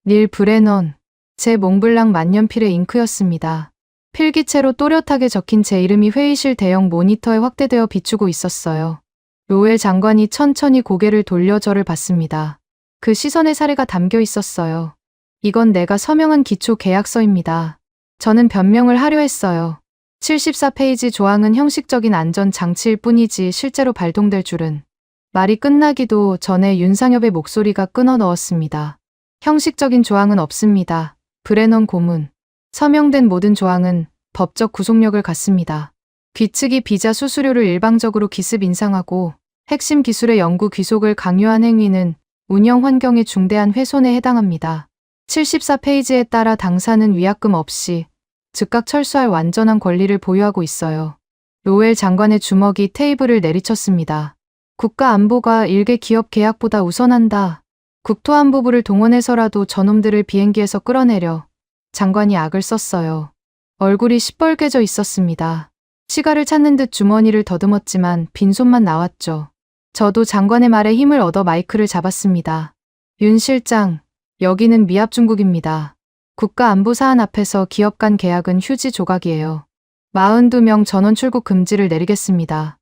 닐 브레넌. 제 몽블랑 만년필의 잉크였습니다. 필기체로 또렷하게 적힌 제 이름이 회의실 대형 모니터에 확대되어 비추고 있었어요. 로웰 장관이 천천히 고개를 돌려 저를 봤습니다. 그 시선에 사례가 담겨 있었어요. 이건 내가 서명한 기초 계약서입니다. 저는 변명을 하려 했어요. 74페이지 조항은 형식적인 안전 장치일 뿐이지 실제로 발동될 줄은. 말이 끝나기도 전에 윤상엽의 목소리가 끊어 넣었습니다. 형식적인 조항은 없습니다. 브레넌 고문. 서명된 모든 조항은 법적 구속력을 갖습니다. 귀측이 비자 수수료를 일방적으로 기습 인상하고 핵심 기술의 연구 귀속을 강요한 행위는 운영 환경의 중대한 훼손에 해당합니다. 74페이지에 따라 당사는 위약금 없이 즉각 철수할 완전한 권리를 보유하고 있어요. 로웰 장관의 주먹이 테이블을 내리쳤습니다. 국가 안보가 일개 기업 계약보다 우선한다. 국토안보부를 동원해서라도 저놈들을 비행기에서 끌어내려. 장관이 악을 썼어요. 얼굴이 시뻘개져 있었습니다. 시가를 찾는 듯 주머니를 더듬었지만 빈손만 나왔죠. 저도 장관의 말에 힘을 얻어 마이크를 잡았습니다. 윤 실장, 여기는 미합중국입니다. 국가안보 사안 앞에서 기업 간 계약은 휴지 조각이에요. 42명 전원 출국 금지를 내리겠습니다.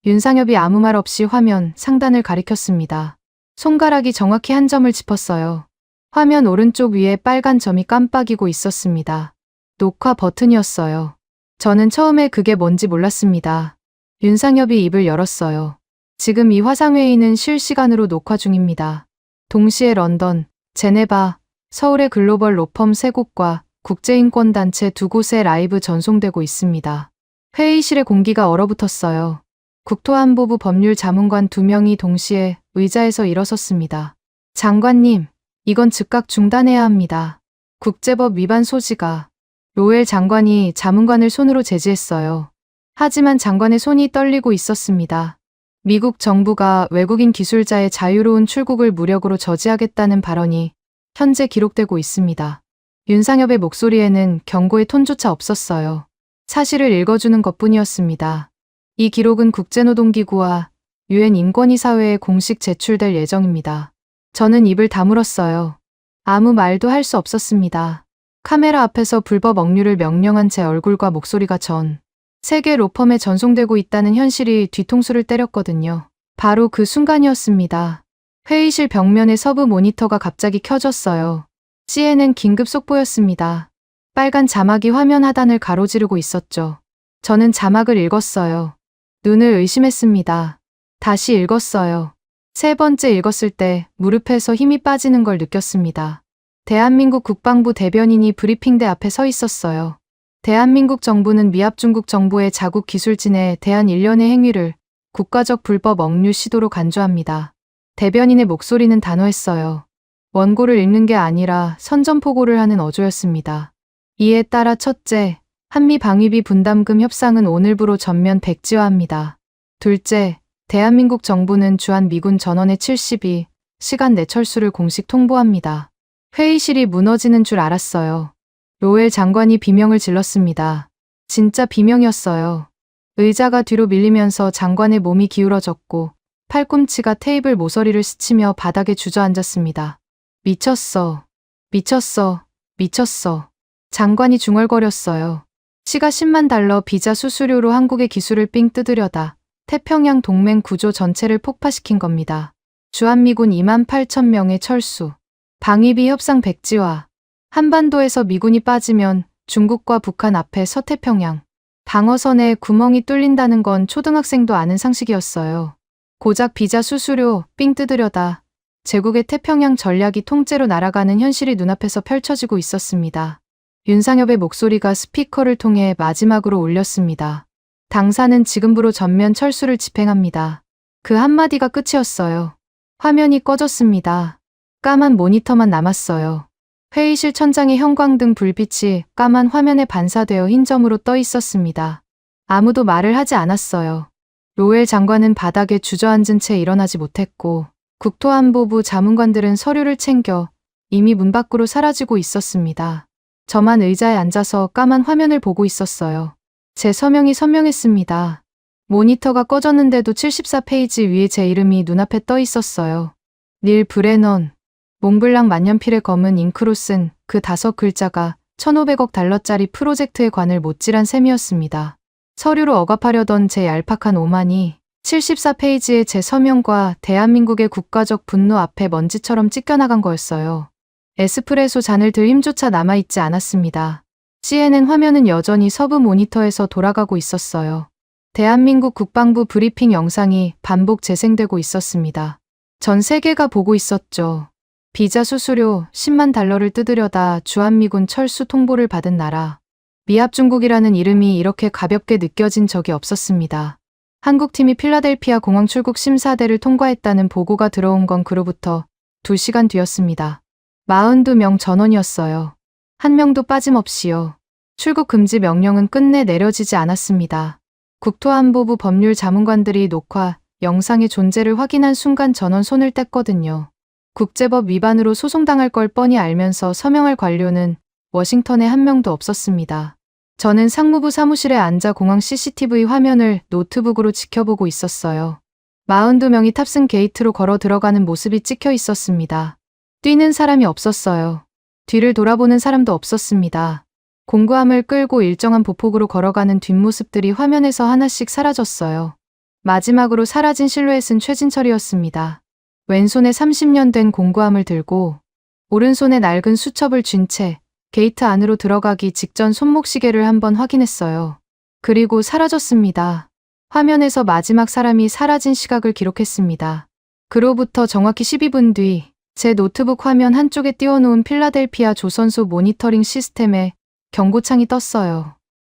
윤상엽이 아무 말 없이 화면 상단을 가리켰습니다. 손가락이 정확히 한 점을 짚었어요. 화면 오른쪽 위에 빨간 점이 깜빡이고 있었습니다. 녹화 버튼이었어요. 저는 처음에 그게 뭔지 몰랐습니다. 윤상엽이 입을 열었어요. 지금 이 화상회의는 실시간으로 녹화 중입니다. 동시에 런던, 제네바, 서울의 글로벌 로펌 3곳과 국제인권단체 2곳에 라이브 전송되고 있습니다. 회의실의 공기가 얼어붙었어요. 국토안보부 법률자문관 2명이 동시에 의자에서 일어섰습니다. 장관님, 이건 즉각 중단해야 합니다. 국제법 위반 소지가. 로웰 장관이 자문관을 손으로 제지했어요. 하지만 장관의 손이 떨리고 있었습니다. 미국 정부가 외국인 기술자의 자유로운 출국을 무력으로 저지하겠다는 발언이 현재 기록되고 있습니다. 윤상엽의 목소리에는 경고의 톤조차 없었어요. 사실을 읽어주는 것뿐이었습니다. 이 기록은 국제노동기구와 유엔 인권이사회에 공식 제출될 예정입니다. 저는 입을 다물었어요. 아무 말도 할 수 없었습니다. 카메라 앞에서 불법 억류를 명령한 제 얼굴과 목소리가 전 세계 로펌에 전송되고 있다는 현실이 뒤통수를 때렸거든요. 바로 그 순간이었습니다. 회의실 벽면의 서브 모니터가 갑자기 켜졌어요. CNN 긴급 속보였습니다. 빨간 자막이 화면 하단을 가로지르고 있었죠. 저는 자막을 읽었어요. 눈을 의심했습니다. 다시 읽었어요. 세 번째 읽었을 때 무릎에서 힘이 빠지는 걸 느꼈습니다. 대한민국 국방부 대변인이 브리핑대 앞에 서 있었어요. 대한민국 정부는 미합중국 정부의 자국 기술진에 대한 일련의 행위를 국가적 불법 억류 시도로 간주합니다. 대변인의 목소리는 단호했어요. 원고를 읽는 게 아니라 선전포고를 하는 어조였습니다. 이에 따라 첫째, 한미 방위비 분담금 협상은 오늘부로 전면 백지화합니다. 둘째, 대한민국 정부는 주한 미군 전원의 72시간 내 철수를 공식 통보합니다. 회의실이 무너지는 줄 알았어요. 로웰 장관이 비명을 질렀습니다. 진짜 비명이었어요. 의자가 뒤로 밀리면서 장관의 몸이 기울어졌고 팔꿈치가 테이블 모서리를 스치며 바닥에 주저앉았습니다. 미쳤어. 미쳤어. 미쳤어. 장관이 중얼거렸어요. 시가 10만 달러 비자 수수료로 한국의 기술을 삥 뜯으려다 태평양 동맹 구조 전체를 폭파시킨 겁니다. 주한미군 28,000명의 철수. 방위비 협상 백지화. 한반도에서 미군이 빠지면 중국과 북한 앞에 서태평양 방어선에 구멍이 뚫린다는 건 초등학생도 아는 상식이었어요. 고작 비자 수수료 삥 뜯으려다 제국의 태평양 전략이 통째로 날아가는 현실이 눈앞에서 펼쳐지고 있었습니다. 윤상엽의 목소리가 스피커를 통해 마지막으로 울렸습니다. 당사는 지금부로 전면 철수를 집행합니다. 그 한마디가 끝이었어요. 화면이 꺼졌습니다. 까만 모니터만 남았어요. 회의실 천장의 형광등 불빛이 까만 화면에 반사되어 흰 점으로 떠 있었습니다. 아무도 말을 하지 않았어요. 로엘 장관은 바닥에 주저앉은 채 일어나지 못했고, 국토안보부 자문관들은 서류를 챙겨 이미 문 밖으로 사라지고 있었습니다. 저만 의자에 앉아서 까만 화면을 보고 있었어요. 제 서명이 선명했습니다. 모니터가 꺼졌는데도 74페이지 위에 제 이름이 눈앞에 떠 있었어요. 닐 브레넌. 몽블랑 만년필의 검은 잉크로 쓴 그 5글자가 1,500억 달러짜리 프로젝트의 관을 못질한 셈이었습니다. 서류로 억압하려던 제 얄팍한 오만이 74페이지의 제 서명과 대한민국의 국가적 분노 앞에 먼지처럼 찢겨나간 거였어요. 에스프레소 잔을 들 힘조차 남아있지 않았습니다. CNN 화면은 여전히 서부 모니터에서 돌아가고 있었어요. 대한민국 국방부 브리핑 영상이 반복 재생되고 있었습니다. 전 세계가 보고 있었죠. 비자 수수료 10만 달러를 뜯으려다 주한미군 철수 통보를 받은 나라. 미합중국이라는 이름이 이렇게 가볍게 느껴진 적이 없었습니다. 한국팀이 필라델피아 공항 출국 심사대를 통과했다는 보고가 들어온 건 그로부터 2시간 뒤였습니다. 42명 전원이었어요. 한 명도 빠짐없이요. 출국 금지 명령은 끝내 내려지지 않았습니다. 국토안보부 법률 자문관들이 녹화, 영상의 존재를 확인한 순간 전원 손을 뗐거든요. 국제법 위반으로 소송당할 걸 뻔히 알면서 서명할 관료는 워싱턴에 한 명도 없었습니다. 저는 상무부 사무실에 앉아 공항 CCTV 화면을 노트북으로 지켜보고 있었어요. 42명이 탑승 게이트로 걸어 들어가는 모습이 찍혀 있었습니다. 뛰는 사람이 없었어요. 뒤를 돌아보는 사람도 없었습니다. 공구함을 끌고 일정한 보폭으로 걸어가는 뒷모습들이 화면에서 하나씩 사라졌어요. 마지막으로 사라진 실루엣은 최진철이었습니다. 왼손에 30년 된 공구함을 들고 오른손에 낡은 수첩을 쥔 채 게이트 안으로 들어가기 직전 손목시계를 한번 확인했어요. 그리고 사라졌습니다. 화면에서 마지막 사람이 사라진 시각을 기록했습니다. 그로부터 정확히 12분 뒤 제 노트북 화면 한쪽에 띄워놓은 필라델피아 조선소 모니터링 시스템에 경고창이 떴어요.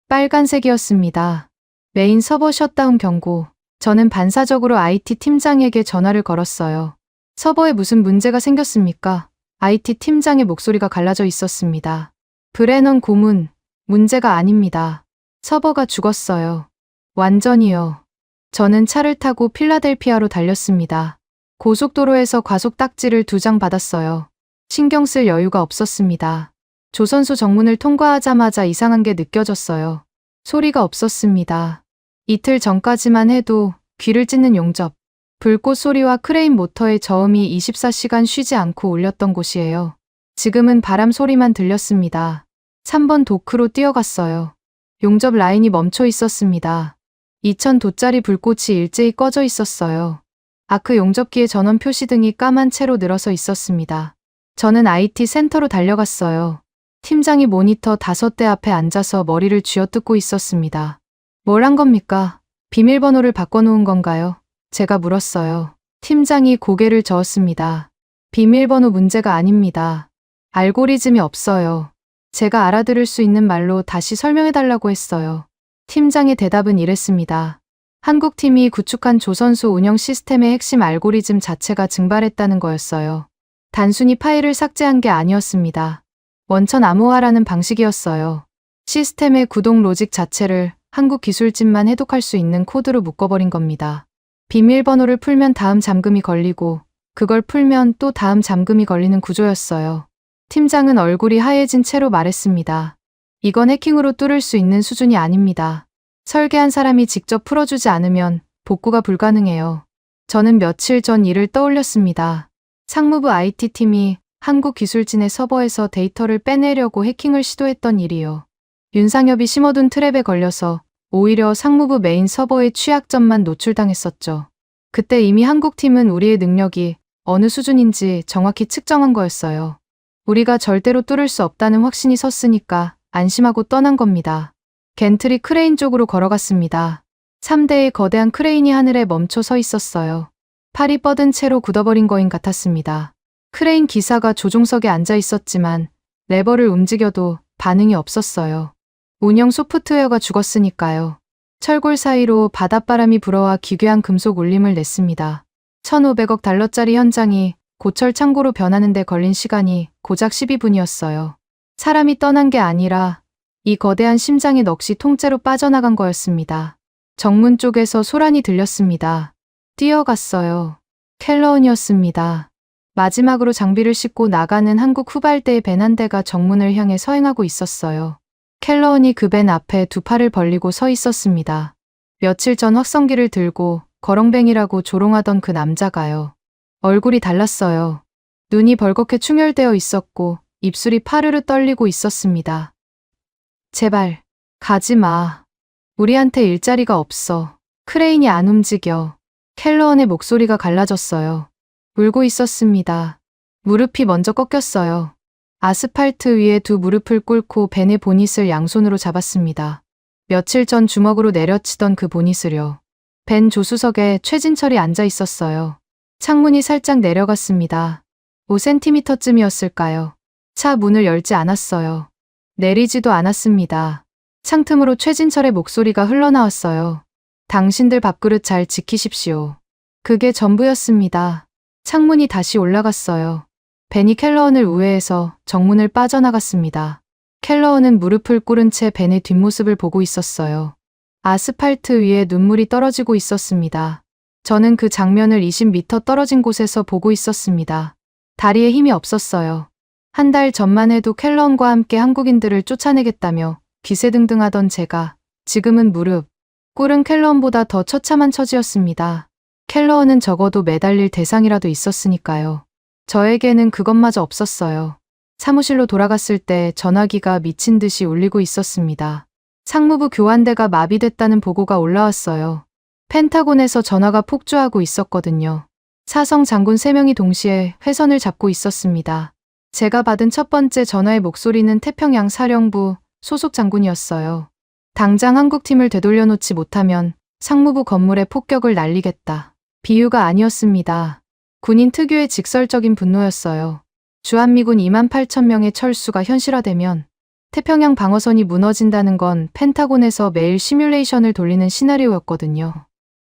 빨간색이었습니다. 메인 서버 셧다운 경고. 저는 반사적으로 IT 팀장에게 전화를 걸었어요. 서버에 무슨 문제가 생겼습니까? IT 팀장의 목소리가 갈라져 있었습니다. 브레넌 고문, 문제가 아닙니다. 서버가 죽었어요. 완전히요. 저는 차를 타고 필라델피아로 달렸습니다. 고속도로에서 과속 딱지를 2장 받았어요. 신경 쓸 여유가 없었습니다. 조선소 정문을 통과하자마자 이상한 게 느껴졌어요. 소리가 없었습니다. 이틀 전까지만 해도 귀를 찢는 용접, 불꽃 소리와 크레인 모터의 저음이 24시간 쉬지 않고 울렸던 곳이에요. 지금은 바람 소리만 들렸습니다. 3번 도크로 뛰어갔어요. 용접 라인이 멈춰 있었습니다. 2000도짜리 불꽃이 일제히 꺼져 있었어요. 아크 용접기의 전원 표시등이 까만 채로 늘어서 있었습니다. 저는 IT 센터로 달려갔어요. 팀장이 모니터 5대 앞에 앉아서 머리를 쥐어뜯고 있었습니다. 뭘 한 겁니까? 비밀번호를 바꿔놓은 건가요? 제가 물었어요. 팀장이 고개를 저었습니다. 비밀번호 문제가 아닙니다. 알고리즘이 없어요. 제가 알아들을 수 있는 말로 다시 설명해달라고 했어요. 팀장의 대답은 이랬습니다. 한국팀이 구축한 조선소 운영 시스템의 핵심 알고리즘 자체가 증발했다는 거였어요. 단순히 파일을 삭제한 게 아니었습니다. 원천 암호화라는 방식이었어요. 시스템의 구동 로직 자체를 한국 기술진만 해독할 수 있는 코드로 묶어버린 겁니다. 비밀번호를 풀면 다음 잠금이 걸리고 그걸 풀면 또 다음 잠금이 걸리는 구조였어요. 팀장은 얼굴이 하얘진 채로 말했습니다. 이건 해킹으로 뚫을 수 있는 수준이 아닙니다. 설계한 사람이 직접 풀어주지 않으면 복구가 불가능해요. 저는 며칠 전 일을 떠올렸습니다. 상무부 IT팀이 한국 기술진의 서버에서 데이터를 빼내려고 해킹을 시도했던 일이요. 윤상엽이 심어둔 트랩에 걸려서 오히려 상무부 메인 서버의 취약점만 노출당했었죠. 그때 이미 한국팀은 우리의 능력이 어느 수준인지 정확히 측정한 거였어요. 우리가 절대로 뚫을 수 없다는 확신이 섰으니까 안심하고 떠난 겁니다. 겐틀이 크레인 쪽으로 걸어갔습니다. 3대의 거대한 크레인이 하늘에 멈춰 서 있었어요. 팔이 뻗은 채로 굳어버린 거인 같았습니다. 크레인 기사가 조종석에 앉아 있었지만 레버를 움직여도 반응이 없었어요. 운영 소프트웨어가 죽었으니까요. 철골 사이로 바닷바람이 불어와 기괴한 금속 울림을 냈습니다. $1,500억 달러짜리 현장이 고철 창고로 변하는 데 걸린 시간이 고작 12분이었어요. 사람이 떠난 게 아니라 이 거대한 심장의 넋이 통째로 빠져나간 거였습니다. 정문 쪽에서 소란이 들렸습니다. 뛰어갔어요. 켈러언이었습니다. 마지막으로 장비를 싣고 나가는 한국 후발대의 벤 한 대가 정문을 향해 서행하고 있었어요. 켈러언이 그 벤 앞에 두 팔을 벌리고 서 있었습니다. 며칠 전 확성기를 들고 거렁뱅이라고 조롱하던 그 남자가요. 얼굴이 달랐어요. 눈이 벌겋게 충혈되어 있었고 입술이 파르르 떨리고 있었습니다. 제발, 가지 마. 우리한테 일자리가 없어. 크레인이 안 움직여. 켈러언의 목소리가 갈라졌어요. 울고 있었습니다. 무릎이 먼저 꺾였어요. 아스팔트 위에 두 무릎을 꿇고 벤의 보닛을 양손으로 잡았습니다. 며칠 전 주먹으로 내려치던 그 보닛을요. 벤 조수석에 최진철이 앉아 있었어요. 창문이 살짝 내려갔습니다. 5cm쯤이었을까요? 차 문을 열지 않았어요. 내리지도 않았습니다. 창틈으로 최진철의 목소리가 흘러나왔어요. 당신들 밥그릇 잘 지키십시오. 그게 전부였습니다. 창문이 다시 올라갔어요. 벤이 켈러언을 우회해서 정문을 빠져나갔습니다. 켈러언은 무릎을 꿇은 채 벤의 뒷모습을 보고 있었어요. 아스팔트 위에 눈물이 떨어지고 있었습니다. 저는 그 장면을 20m 떨어진 곳에서 보고 있었습니다. 다리에 힘이 없었어요. 한 달 전만 해도 켈러언과 함께 한국인들을 쫓아내겠다며 기세등등하던 제가 지금은 무릎 꿇은 켈러언보다 더 처참한 처지였습니다. 켈러언은 적어도 매달릴 대상이라도 있었으니까요. 저에게는 그것마저 없었어요. 사무실로 돌아갔을 때 전화기가 미친 듯이 울리고 있었습니다. 상무부 교환대가 마비됐다는 보고가 올라왔어요. 펜타곤에서 전화가 폭주하고 있었거든요. 사성 장군 3명이 동시에 회선을 잡고 있었습니다. 제가 받은 첫 번째 전화의 목소리는 태평양 사령부 소속 장군이었어요. 당장 한국팀을 되돌려놓지 못하면 상무부 건물에 폭격을 날리겠다. 비유가 아니었습니다. 군인 특유의 직설적인 분노였어요. 주한미군 28,000명의 철수가 현실화되면 태평양 방어선이 무너진다는 건 펜타곤에서 매일 시뮬레이션을 돌리는 시나리오였거든요.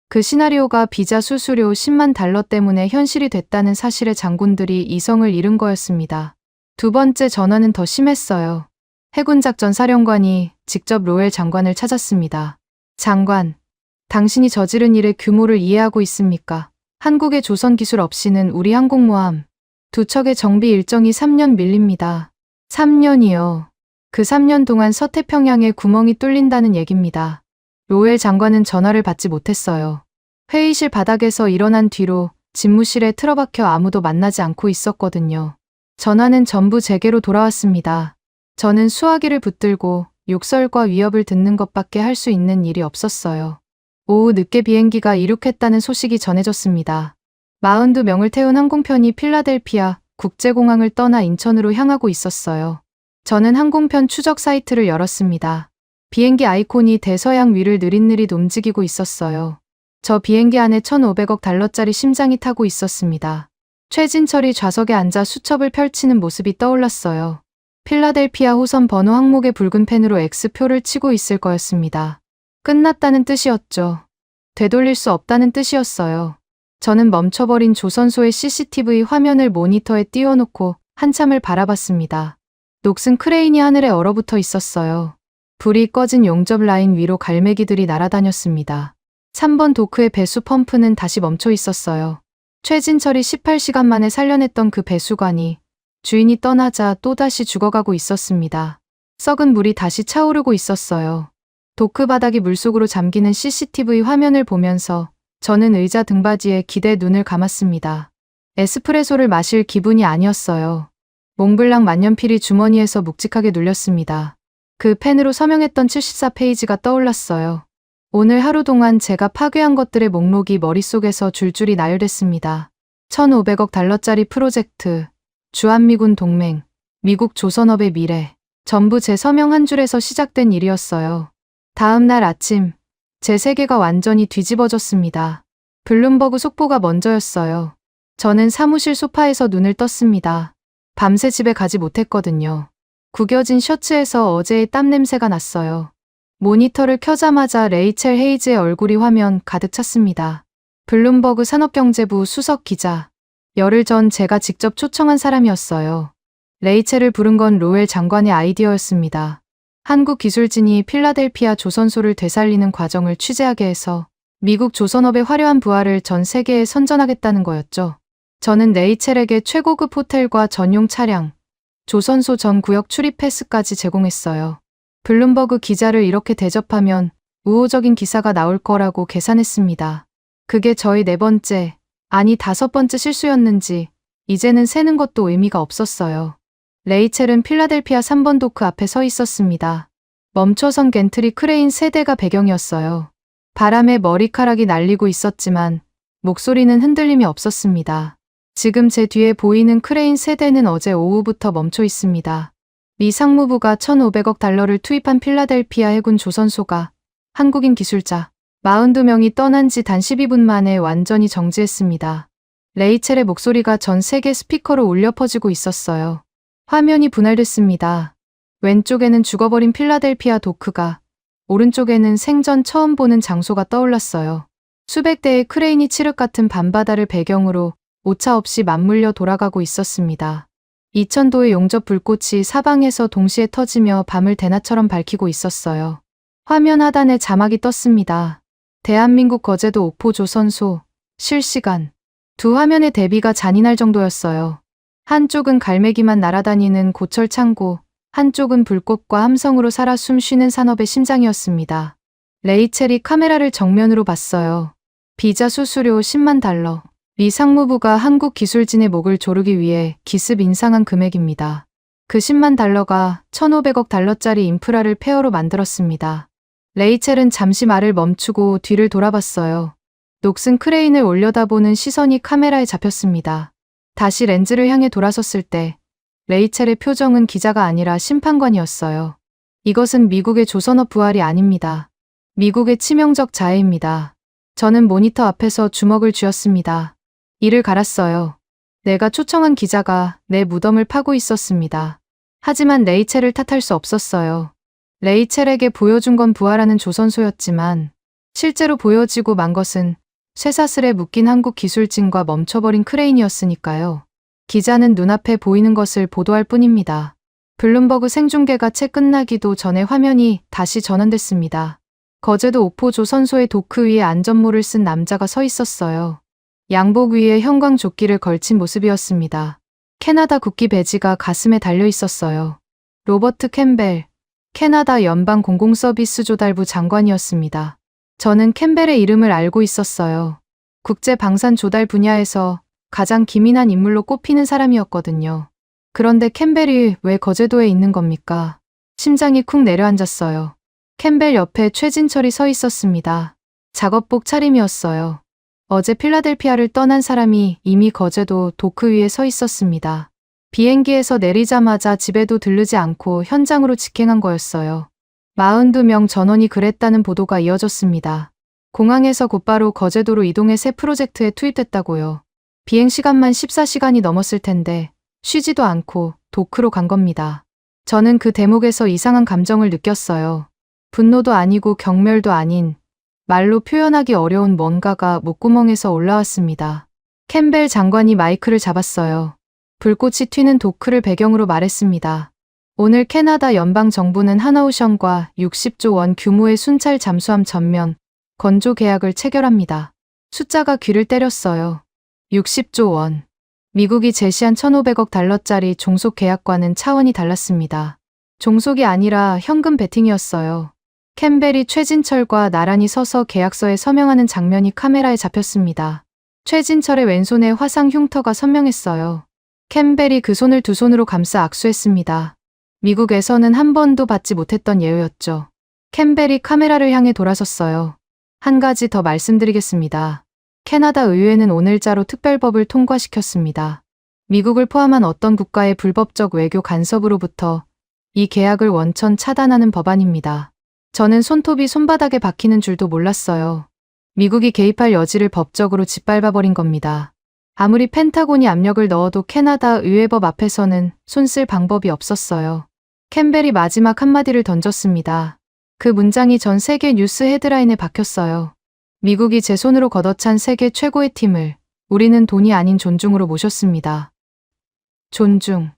그 시나리오가 비자 수수료 10만 달러 때문에 현실이 됐다는 사실에 장군들이 이성을 잃은 거였습니다. 두 번째 전화는 더 심했어요. 해군작전 사령관이 직접 로엘 장관을 찾았습니다. 장관, 당신이 저지른 일의 규모를 이해하고 있습니까? 한국의 조선 기술 없이는 우리 항공모함 두 척의 정비 일정이 3년 밀립니다. 3년이요. 그 3년 동안 서태평양에 구멍이 뚫린다는 얘기입니다. 로엘 장관은 전화를 받지 못했어요. 회의실 바닥에서 일어난 뒤로 집무실에 틀어박혀 아무도 만나지 않고 있었거든요. 전화는 전부 제게로 돌아왔습니다. 저는 수화기를 붙들고 욕설과 위협을 듣는 것밖에 할 수 있는 일이 없었어요. 오후 늦게 비행기가 이륙했다는 소식이 전해졌습니다. 42명을 태운 항공편이 필라델피아 국제공항을 떠나 인천으로 향하고 있었어요. 저는 항공편 추적 사이트를 열었습니다. 비행기 아이콘이 대서양 위를 느릿느릿 움직이고 있었어요. 저 비행기 안에 1,500억 달러짜리 심장이 타고 있었습니다. 최진철이 좌석에 앉아 수첩을 펼치는 모습이 떠올랐어요. 필라델피아 호선 번호 항목의 붉은 펜으로 X표를 치고 있을 거였습니다. 끝났다는 뜻이었죠. 되돌릴 수 없다는 뜻이었어요. 저는 멈춰버린 조선소의 CCTV 화면을 모니터에 띄워놓고 한참을 바라봤습니다. 녹슨 크레인이 하늘에 얼어붙어 있었어요. 불이 꺼진 용접 라인 위로 갈매기들이 날아다녔습니다. 3번 도크의 배수 펌프는 다시 멈춰 있었어요. 최진철이 18시간 만에 살려냈던 그 배수관이 주인이 떠나자 또다시 죽어가고 있었습니다. 썩은 물이 다시 차오르고 있었어요. 도크 바닥이 물속으로 잠기는 CCTV 화면을 보면서 저는 의자 등받이에 기대 눈을 감았습니다. 에스프레소를 마실 기분이 아니었어요. 몽블랑 만년필이 주머니에서 묵직하게 눌렸습니다. 그 펜으로 서명했던 74페이지가 떠올랐어요. 오늘 하루 동안 제가 파괴한 것들의 목록이 머릿속에서 줄줄이 나열됐습니다. 1,500억 달러짜리 프로젝트, 주한미군 동맹, 미국 조선업의 미래, 전부 제 서명 한 줄에서 시작된 일이었어요. 다음 날 아침, 제 세계가 완전히 뒤집어졌습니다. 블룸버그 속보가 먼저였어요. 저는 사무실 소파에서 눈을 떴습니다. 밤새 집에 가지 못했거든요. 구겨진 셔츠에서 어제의 땀 냄새가 났어요. 모니터를 켜자마자 레이첼 헤이즈의 얼굴이 화면 가득 찼습니다. 블룸버그 산업경제부 수석 기자. 열흘 전 제가 직접 초청한 사람이었어요. 레이첼을 부른 건 로웰 장관의 아이디어였습니다. 한국 기술진이 필라델피아 조선소를 되살리는 과정을 취재하게 해서 미국 조선업의 화려한 부활을 전 세계에 선전하겠다는 거였죠. 저는 레이첼에게 최고급 호텔과 전용 차량, 조선소 전 구역 출입 패스까지 제공했어요. 블룸버그 기자를 이렇게 대접하면 우호적인 기사가 나올 거라고 계산했습니다. 그게 저희 4번째, 아니 5번째 실수였는지 이제는 세는 것도 의미가 없었어요. 레이첼은 필라델피아 3번 도크 앞에 서 있었습니다. 멈춰선 겐트리 크레인 3대가 배경이었어요. 바람에 머리카락이 날리고 있었지만 목소리는 흔들림이 없었습니다. 지금 제 뒤에 보이는 크레인 3대는 어제 오후부터 멈춰 있습니다. 미 상무부가 1,500억 달러를 투입한 필라델피아 해군 조선소가 한국인 기술자 42명이 떠난 지 단 12분 만에 완전히 정지했습니다. 레이첼의 목소리가 전 세계 스피커로 울려 퍼지고 있었어요. 화면이 분할됐습니다. 왼쪽에는 죽어버린 필라델피아 도크가, 오른쪽에는 생전 처음 보는 장소가 떠올랐어요. 수백 대의 크레인이 칠흑 같은 밤바다를 배경으로 오차 없이 맞물려 돌아가고 있었습니다. 2000도의 용접 불꽃이 사방에서 동시에 터지며 밤을 대낮처럼 밝히고 있었어요. 화면 하단에 자막이 떴습니다. 대한민국 거제도 옥포 조선소, 실시간. 두 화면의 대비가 잔인할 정도였어요. 한쪽은 갈매기만 날아다니는 고철 창고, 한쪽은 불꽃과 함성으로 살아 숨쉬는 산업의 심장이었습니다. 레이첼이 카메라를 정면으로 봤어요. 비자 수수료 10만 달러. 미 상무부가 한국 기술진의 목을 조르기 위해 기습 인상한 금액입니다. 그 10만 달러가 1,500억 달러짜리 인프라를 폐허로 만들었습니다. 레이첼은 잠시 말을 멈추고 뒤를 돌아봤어요. 녹슨 크레인을 올려다보는 시선이 카메라에 잡혔습니다. 다시 렌즈를 향해 돌아섰을 때 레이첼의 표정은 기자가 아니라 심판관이었어요. 이것은 미국의 조선업 부활이 아닙니다. 미국의 치명적 자해입니다. 저는 모니터 앞에서 주먹을 쥐었습니다. 이를 갈았어요. 내가 초청한 기자가 내 무덤을 파고 있었습니다. 하지만 레이첼을 탓할 수 없었어요. 레이첼에게 보여준 건 부활하는 조선소였지만 실제로 보여지고 만 것은 쇠사슬에 묶인 한국 기술진과 멈춰버린 크레인이었으니까요. 기자는 눈앞에 보이는 것을 보도할 뿐입니다. 블룸버그 생중계가 채 끝나기도 전에 화면이 다시 전환됐습니다. 거제도 옥포 조선소의 도크 위에 안전모를 쓴 남자가 서 있었어요. 양복 위에 형광조끼를 걸친 모습이었습니다. 캐나다 국기 배지가 가슴에 달려 있었어요. 로버트 캠벨, 캐나다 연방 공공서비스 조달부 장관이었습니다. 저는 캠벨의 이름을 알고 있었어요. 국제 방산 조달 분야에서 가장 기민한 인물로 꼽히는 사람이었거든요. 그런데 캠벨이 왜 거제도에 있는 겁니까? 심장이 쿵 내려앉았어요. 캠벨 옆에 최진철이 서 있었습니다. 작업복 차림이었어요. 어제 필라델피아를 떠난 사람이 이미 거제도 도크 위에 서 있었습니다. 비행기에서 내리자마자 집에도 들르지 않고 현장으로 직행한 거였어요. 42명 전원이 그랬다는 보도가 이어졌습니다. 공항에서 곧바로 거제도로 이동해 새 프로젝트에 투입됐다고요. 비행시간만 14시간이 넘었을 텐데 쉬지도 않고 도크로 간 겁니다. 저는 그 대목에서 이상한 감정을 느꼈어요. 분노도 아니고 경멸도 아닌 말로 표현하기 어려운 뭔가가 목구멍에서 올라왔습니다. 캠벨 장관이 마이크를 잡았어요. 불꽃이 튀는 도크를 배경으로 말했습니다. 오늘 캐나다 연방정부는 하나오션과 60조 원 규모의 순찰 잠수함 전면 건조 계약을 체결합니다. 숫자가 귀를 때렸어요. 60조 원. 미국이 제시한 1,500억 달러짜리 종속 계약과는 차원이 달랐습니다. 종속이 아니라 현금 베팅이었어요. 캠벨이 최진철과 나란히 서서 계약서에 서명하는 장면이 카메라에 잡혔습니다. 최진철의 왼손에 화상 흉터가 선명했어요. 캠벨이 그 손을 두 손으로 감싸 악수했습니다. 미국에서는 한 번도 받지 못했던 예우였죠. 캠벨이 카메라를 향해 돌아섰어요. 한 가지 더 말씀드리겠습니다. 캐나다 의회는 오늘자로 특별법을 통과시켰습니다. 미국을 포함한 어떤 국가의 불법적 외교 간섭으로부터 이 계약을 원천 차단하는 법안입니다. 저는 손톱이 손바닥에 박히는 줄도 몰랐어요. 미국이 개입할 여지를 법적으로 짓밟아버린 겁니다. 아무리 펜타곤이 압력을 넣어도 캐나다 의회법 앞에서는 손 쓸 방법이 없었어요. 캠벨이 마지막 한마디를 던졌습니다. 그 문장이 전 세계 뉴스 헤드라인에 박혔어요. 미국이 제 손으로 걷어찬 세계 최고의 팀을 우리는 돈이 아닌 존중으로 모셨습니다. 존중.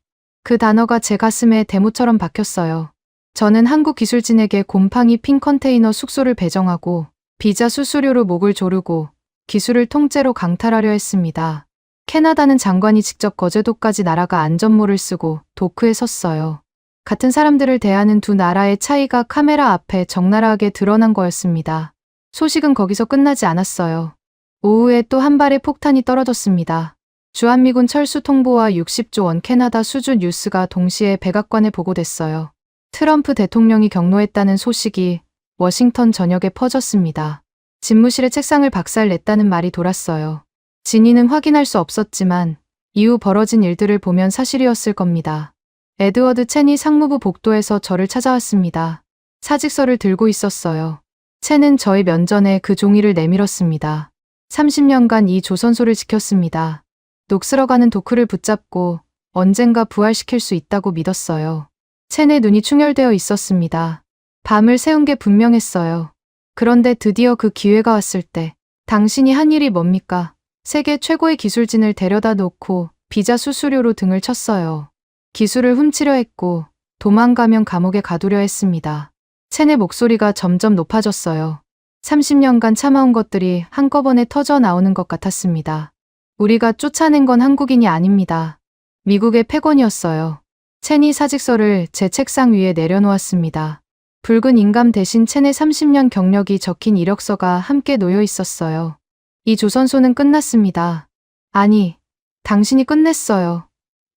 그 단어가 제 가슴에 대모처럼 박혔어요. 저는 한국 기술진에게 곰팡이 핀 컨테이너 숙소를 배정하고 비자 수수료로 목을 조르고 기술을 통째로 강탈하려 했습니다. 캐나다는 장관이 직접 거제도까지 날아가 안전모를 쓰고 도크에 섰어요. 같은 사람들을 대하는 두 나라의 차이가 카메라 앞에 적나라하게 드러난 거였습니다. 소식은 거기서 끝나지 않았어요. 오후에 또 한 발의 폭탄이 떨어졌습니다. 주한미군 철수 통보와 60조 원 캐나다 수주 뉴스가 동시에 백악관에 보고됐어요. 트럼프 대통령이 경로했다는 소식이 워싱턴 전역에 퍼졌습니다. 집무실의 책상을 박살냈다는 말이 돌았어요. 진위는 확인할 수 없었지만 이후 벌어진 일들을 보면 사실이었을 겁니다. 에드워드 첸이 상무부 복도에서 저를 찾아왔습니다. 사직서를 들고 있었어요. 첸은 저의 면전에 그 종이를 내밀었습니다. 30년간 이 조선소를 지켰습니다. 녹슬어가는 도크를 붙잡고 언젠가 부활시킬 수 있다고 믿었어요. 첸의 눈이 충혈되어 있었습니다. 밤을 새운 게 분명했어요. 그런데 드디어 그 기회가 왔을 때 당신이 한 일이 뭡니까? 세계 최고의 기술진을 데려다 놓고 비자 수수료로 등을 쳤어요. 기술을 훔치려 했고 도망가면 감옥에 가두려 했습니다. 첸의 목소리가 점점 높아졌어요. 30년간 참아온 것들이 한꺼번에 터져 나오는 것 같았습니다. 우리가 쫓아낸 건 한국인이 아닙니다. 미국의 패권이었어요. 첸이 사직서를 제 책상 위에 내려놓았습니다. 붉은 인감 대신 첸의 30년 경력이 적힌 이력서가 함께 놓여 있었어요. 이 조선소는 끝났습니다. 아니, 당신이 끝냈어요.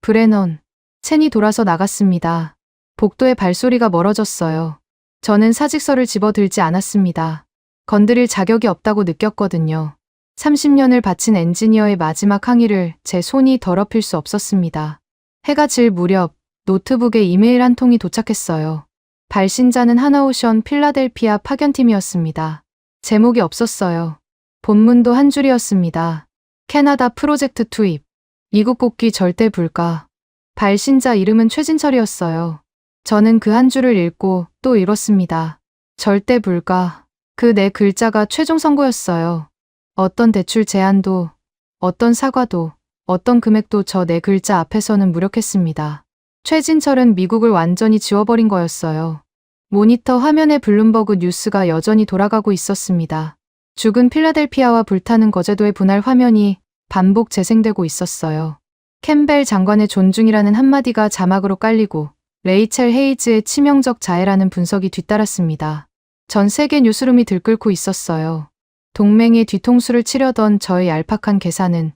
브레넌. 첸이 돌아서 나갔습니다. 복도에 발소리가 멀어졌어요. 저는 사직서를 집어들지 않았습니다. 건드릴 자격이 없다고 느꼈거든요. 30년을 바친 엔지니어의 마지막 항의를 제 손이 더럽힐 수 없었습니다. 해가 질 무렵 노트북에 이메일 한 통이 도착했어요. 발신자는 하나오션 필라델피아 파견팀이었습니다. 제목이 없었어요. 본문도 한 줄이었습니다. 캐나다 프로젝트 투입. 이국 복귀 절대 불가. 발신자 이름은 최진철이었어요. 저는 그 한 줄을 읽고 또 읽었습니다. 절대 불가. 그 네 글자가 최종 선고였어요. 어떤 대출 제한도, 어떤 사과도, 어떤 금액도 저 네 글자 앞에서는 무력했습니다. 최진철은 미국을 완전히 지워버린 거였어요. 모니터 화면에 블룸버그 뉴스가 여전히 돌아가고 있었습니다. 죽은 필라델피아와 불타는 거제도의 분할 화면이 반복 재생되고 있었어요. 캠벨 장관의 존중이라는 한마디가 자막으로 깔리고 레이첼 헤이즈의 치명적 자해라는 분석이 뒤따랐습니다. 전 세계 뉴스룸이 들끓고 있었어요. 동맹의 뒤통수를 치려던 저의 얄팍한 계산은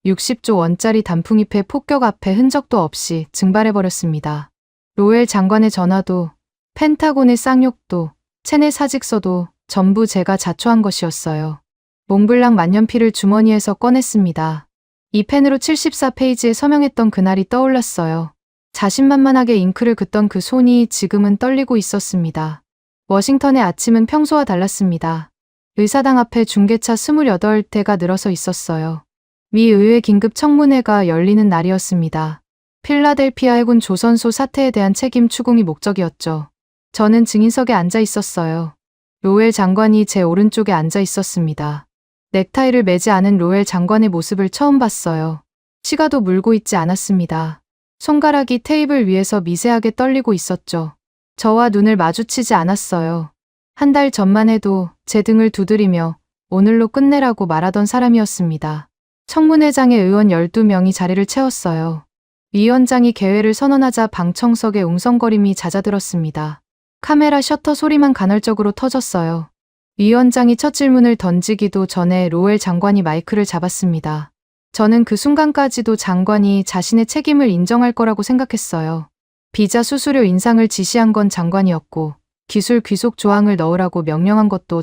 60조 원짜리 단풍잎의 폭격 앞에 흔적도 없이 증발해버렸습니다. 로엘 장관의 전화도, 펜타곤의 쌍욕도, 첸의 사직서도 전부 제가 자초한 것이었어요. 몽블랑 만년필을 주머니에서 꺼냈습니다. 이 펜으로 74페이지에 서명했던 그날이 떠올랐어요. 자신만만하게 잉크를 긋던 그 손이 지금은 떨리고 있었습니다. 워싱턴의 아침은 평소와 달랐습니다. 의사당 앞에 중계차 28대가 늘어서 있었어요. 미 의회 긴급 청문회가 열리는 날이었습니다. 필라델피아 해군 조선소 사태에 대한 책임 추궁이 목적이었죠. 저는 증인석에 앉아 있었어요. 로엘 장관이 제 오른쪽에 앉아 있었습니다. 넥타이를 매지 않은 로엘 장관의 모습을 처음 봤어요. 시가도 물고 있지 않았습니다. 손가락이 테이블 위에서 미세하게 떨리고 있었죠. 저와 눈을 마주치지 않았어요. 한 달 전만 해도 제 등을 두드리며 오늘로 끝내라고 말하던 사람이었습니다. 청문회장의 의원 12명이 자리를 채웠어요. 위원장이 개회를 선언하자 방청석에 웅성거림이 잦아들었습니다. 카메라 셔터 소리만 간헐적으로 터졌어요. 위원장이 첫 질문을 던지기도 전에 로엘 장관이 마이크를 잡았습니다. 저는 그 순간까지도 장관이 자신의 책임을 인정할 거라고 생각했어요. 비자 수수료 인상을 지시한 건 장관이었고 기술 귀속 조항을 넣으라고 명령한 것도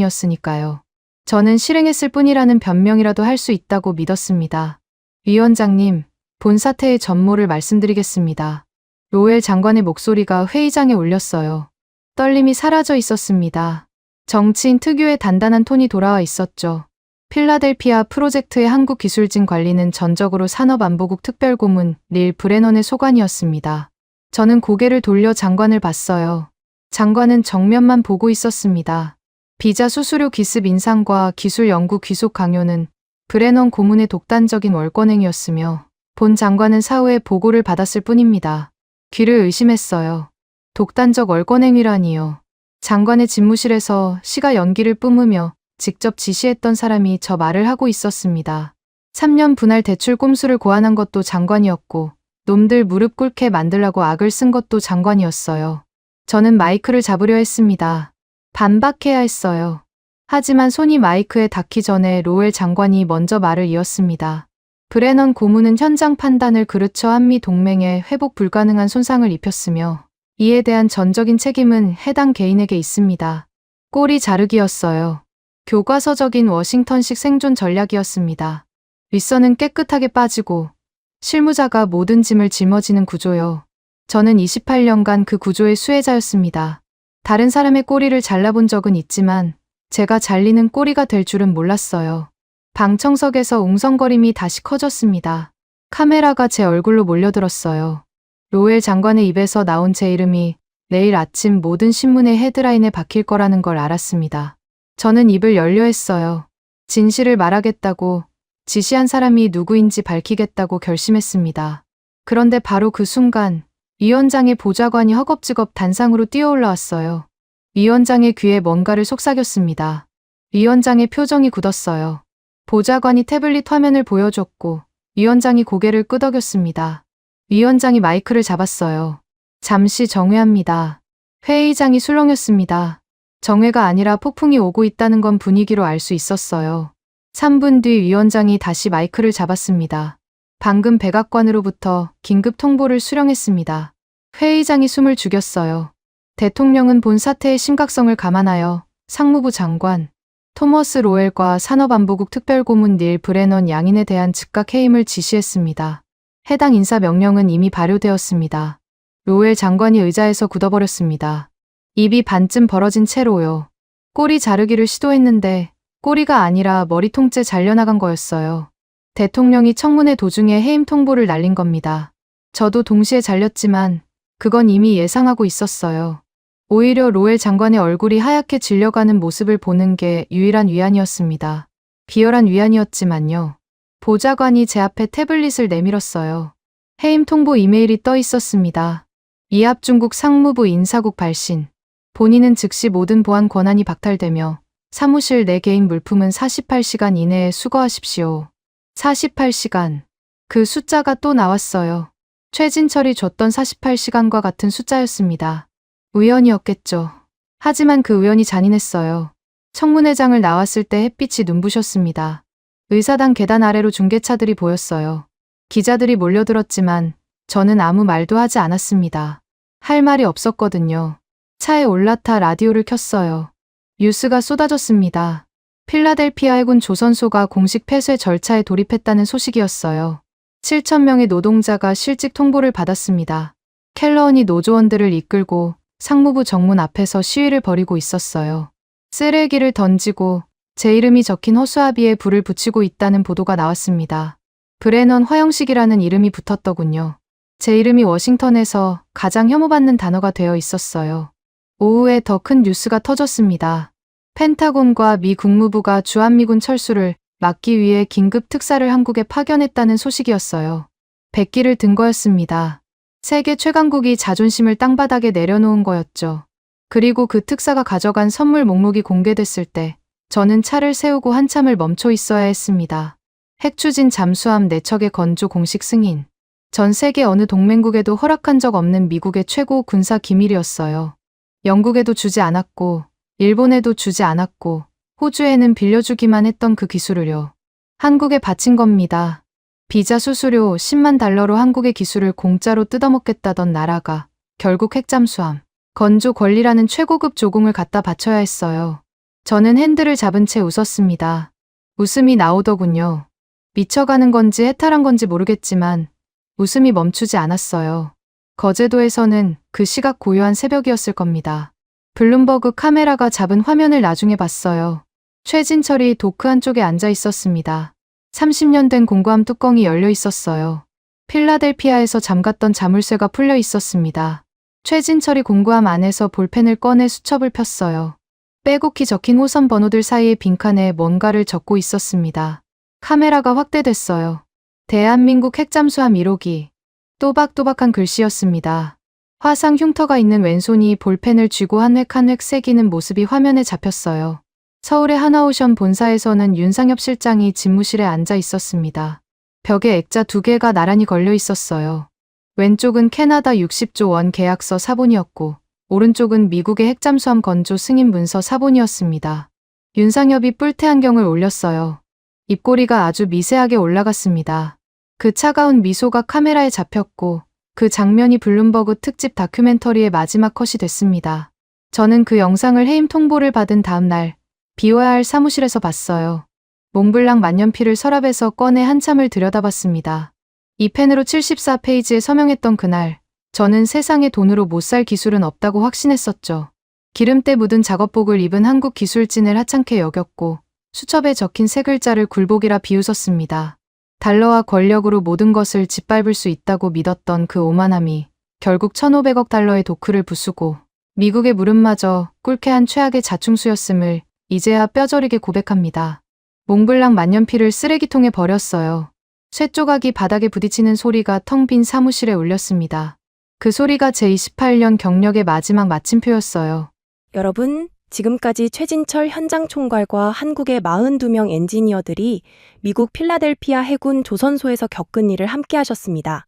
장관이었으니까요. 저는 실행했을 뿐이라는 변명이라도 할 수 있다고 믿었습니다. 위원장님, 본 사태의 전모를 말씀드리겠습니다. 로엘 장관의 목소리가 회의장에 울렸어요. 떨림이 사라져 있었습니다. 정치인 특유의 단단한 톤이 돌아와 있었죠. 필라델피아 프로젝트의 한국 기술진 관리는 전적으로 산업안보국 특별고문 릴 브레넌의 소관이었습니다. 저는 고개를 돌려 장관을 봤어요. 장관은 정면만 보고 있었습니다. 비자 수수료 기습 인상과 기술 연구 귀속 강요는 브레넌 고문의 독단적인 월권행위였으며 본 장관은 사후에 보고를 받았을 뿐입니다. 귀를 의심했어요. 독단적 월권행위라니요. 장관의 집무실에서 시가 연기를 뿜으며 직접 지시했던 사람이 저 말을 하고 있었습니다. 3년 분할 대출 꼼수를 고안한 것도 장관이었고 놈들 무릎 꿇게 만들라고 악을 쓴 것도 장관이었어요. 저는 마이크를 잡으려 했습니다. 반박해야 했어요. 하지만 손이 마이크에 닿기 전에 로웰 장관이 먼저 말을 이었습니다. 브레넌 고문은 현장 판단을 그르쳐 한미 동맹에 회복 불가능한 손상을 입혔으며 이에 대한 전적인 책임은 해당 개인에게 있습니다. 꼬리 자르기였어요. 교과서적인 워싱턴식 생존 전략이었습니다. 윗선은 깨끗하게 빠지고 실무자가 모든 짐을 짊어지는 구조요. 저는 28년간 그 구조의 수혜자였습니다. 다른 사람의 꼬리를 잘라본 적은 있지만 제가 잘리는 꼬리가 될 줄은 몰랐어요. 방청석에서 웅성거림이 다시 커졌습니다. 카메라가 제 얼굴로 몰려들었어요. 로웰 장관의 입에서 나온 제 이름이 내일 아침 모든 신문의 헤드라인에 박힐 거라는 걸 알았습니다. 저는 입을 열려 했어요. 진실을 말하겠다고, 지시한 사람이 누구인지 밝히겠다고 결심했습니다. 그런데 바로 그 순간 위원장의 보좌관이 허겁지겁 단상으로 뛰어올라왔어요. 위원장의 귀에 뭔가를 속삭였습니다. 위원장의 표정이 굳었어요. 보좌관이 태블릿 화면을 보여줬고 위원장이 고개를 끄덕였습니다. 위원장이 마이크를 잡았어요. 잠시 정회합니다. 회의장이 술렁였습니다. 정회가 아니라 폭풍이 오고 있다는 건 분위기로 알 수 있었어요. 3분 뒤 위원장이 다시 마이크를 잡았습니다. 방금 백악관으로부터 긴급 통보를 수령했습니다. 회의장이 숨을 죽였어요. 대통령은 본 사태의 심각성을 감안하여 상무부 장관 토머스 로웰과 산업안보국 특별고문 닐 브레넌 양인에 대한 즉각 해임을 지시했습니다. 해당 인사 명령은 이미 발효되었습니다. 로웰 장관이 의자에서 굳어버렸습니다. 입이 반쯤 벌어진 채로요. 꼬리 자르기를 시도했는데 꼬리가 아니라 머리통째 잘려나간 거였어요. 대통령이 청문회 도중에 해임 통보를 날린 겁니다. 저도 동시에 잘렸지만 그건 이미 예상하고 있었어요. 오히려 로웰 장관의 얼굴이 하얗게 질려가는 모습을 보는 게 유일한 위안이었습니다. 비열한 위안이었지만요. 보좌관이 제 앞에 태블릿을 내밀었어요. 해임 통보 이메일이 떠 있었습니다. 이합 중국 상무부 인사국 발신. 본인은 즉시 모든 보안 권한이 박탈되며 사무실 내 개인 물품은 48시간 이내에 수거하십시오. 48시간. 그 숫자가 또 나왔어요. 최진철이 줬던 48시간과 같은 숫자였습니다. 우연이었겠죠. 하지만 그 우연이 잔인했어요. 청문회장을 나왔을 때 햇빛이 눈부셨습니다. 의사당 계단 아래로 중계차들이 보였어요. 기자들이 몰려들었지만 저는 아무 말도 하지 않았습니다. 할 말이 없었거든요. 차에 올라타 라디오를 켰어요. 뉴스가 쏟아졌습니다. 필라델피아 해군 조선소가 공식 폐쇄 절차에 돌입했다는 소식이었어요. 7,000명의 노동자가 실직 통보를 받았습니다. 켈러언이 노조원들을 이끌고 상무부 정문 앞에서 시위를 벌이고 있었어요. 쓰레기를 던지고 제 이름이 적힌 허수아비에 불을 붙이고 있다는 보도가 나왔습니다. 브레넌 화형식이라는 이름이 붙었더군요. 제 이름이 워싱턴에서 가장 혐오받는 단어가 되어 있었어요. 오후에 더 큰 뉴스가 터졌습니다. 펜타곤과 미 국무부가 주한미군 철수를 막기 위해 긴급 특사를 한국에 파견했다는 소식이었어요. 백기를 든 거였습니다. 세계 최강국이 자존심을 땅바닥에 내려놓은 거였죠. 그리고 그 특사가 가져간 선물 목록이 공개됐을 때 저는 차를 세우고 한참을 멈춰 있어야 했습니다. 핵추진 잠수함 4척의 건조 공식 승인. 전 세계 어느 동맹국에도 허락한 적 없는 미국의 최고 군사 기밀이었어요. 영국에도 주지 않았고 일본에도 주지 않았고 호주에는 빌려주기만 했던 그 기술을요. 한국에 바친 겁니다. 비자 수수료 10만 달러로 한국의 기술을 공짜로 뜯어먹겠다던 나라가 결국 핵잠수함, 건조 권리라는 최고급 조공을 갖다 바쳐야 했어요. 저는 핸들을 잡은 채 웃었습니다. 웃음이 나오더군요. 미쳐가는 건지 해탈한 건지 모르겠지만 웃음이 멈추지 않았어요. 거제도에서는 그 시각 고요한 새벽이었을 겁니다. 블룸버그 카메라가 잡은 화면을 나중에 봤어요. 최진철이 도크 한쪽에 앉아 있었습니다. 30년 된 공구함 뚜껑이 열려 있었어요. 필라델피아에서 잠갔던 자물쇠가 풀려 있었습니다. 최진철이 공구함 안에서 볼펜을 꺼내 수첩을 폈어요. 빼곡히 적힌 호선 번호들 사이의 빈칸에 뭔가를 적고 있었습니다. 카메라가 확대됐어요. 대한민국 핵잠수함 1호기. 또박또박한 글씨였습니다. 화상 흉터가 있는 왼손이 볼펜을 쥐고 한 획 한 획 새기는 모습이 화면에 잡혔어요. 서울의 하나오션 본사에서는 윤상엽 실장이 집무실에 앉아 있었습니다. 벽에 액자 2개가 나란히 걸려 있었어요. 왼쪽은 캐나다 60조 원 계약서 사본이었고 오른쪽은 미국의 핵잠수함 건조 승인 문서 사본이었습니다. 윤상엽이 뿔테 안경을 올렸어요. 입꼬리가 아주 미세하게 올라갔습니다. 그 차가운 미소가 카메라에 잡혔고 그 장면이 블룸버그 특집 다큐멘터리의 마지막 컷이 됐습니다. 저는 그 영상을 해임 통보를 받은 다음 날 비워야 할 사무실에서 봤어요. 몽블랑 만년필을 서랍에서 꺼내 한참을 들여다봤습니다. 이 펜으로 74페이지에 서명했던 그날, 저는 세상에 돈으로 못 살 기술은 없다고 확신했었죠. 기름때 묻은 작업복을 입은 한국 기술진을 하찮게 여겼고 수첩에 적힌 세 글자를 굴복이라 비웃었습니다. 달러와 권력으로 모든 것을 짓밟을 수 있다고 믿었던 그 오만함이 결국 1,500억 달러의 도크를 부수고 미국의 무릎마저 꿀케한 최악의 자충수였음을 이제야 뼈저리게 고백합니다. 몽블랑 만년필을 쓰레기통에 버렸어요. 쇠조각이 바닥에 부딪히는 소리가 텅 빈 사무실에 울렸습니다. 그 소리가 제 28년 경력의 마지막 마침표였어요. 여러분, 지금까지 최진철 현장 총괄과 한국의 42명 엔지니어들이 미국 필라델피아 해군 조선소에서 겪은 일을 함께 하셨습니다.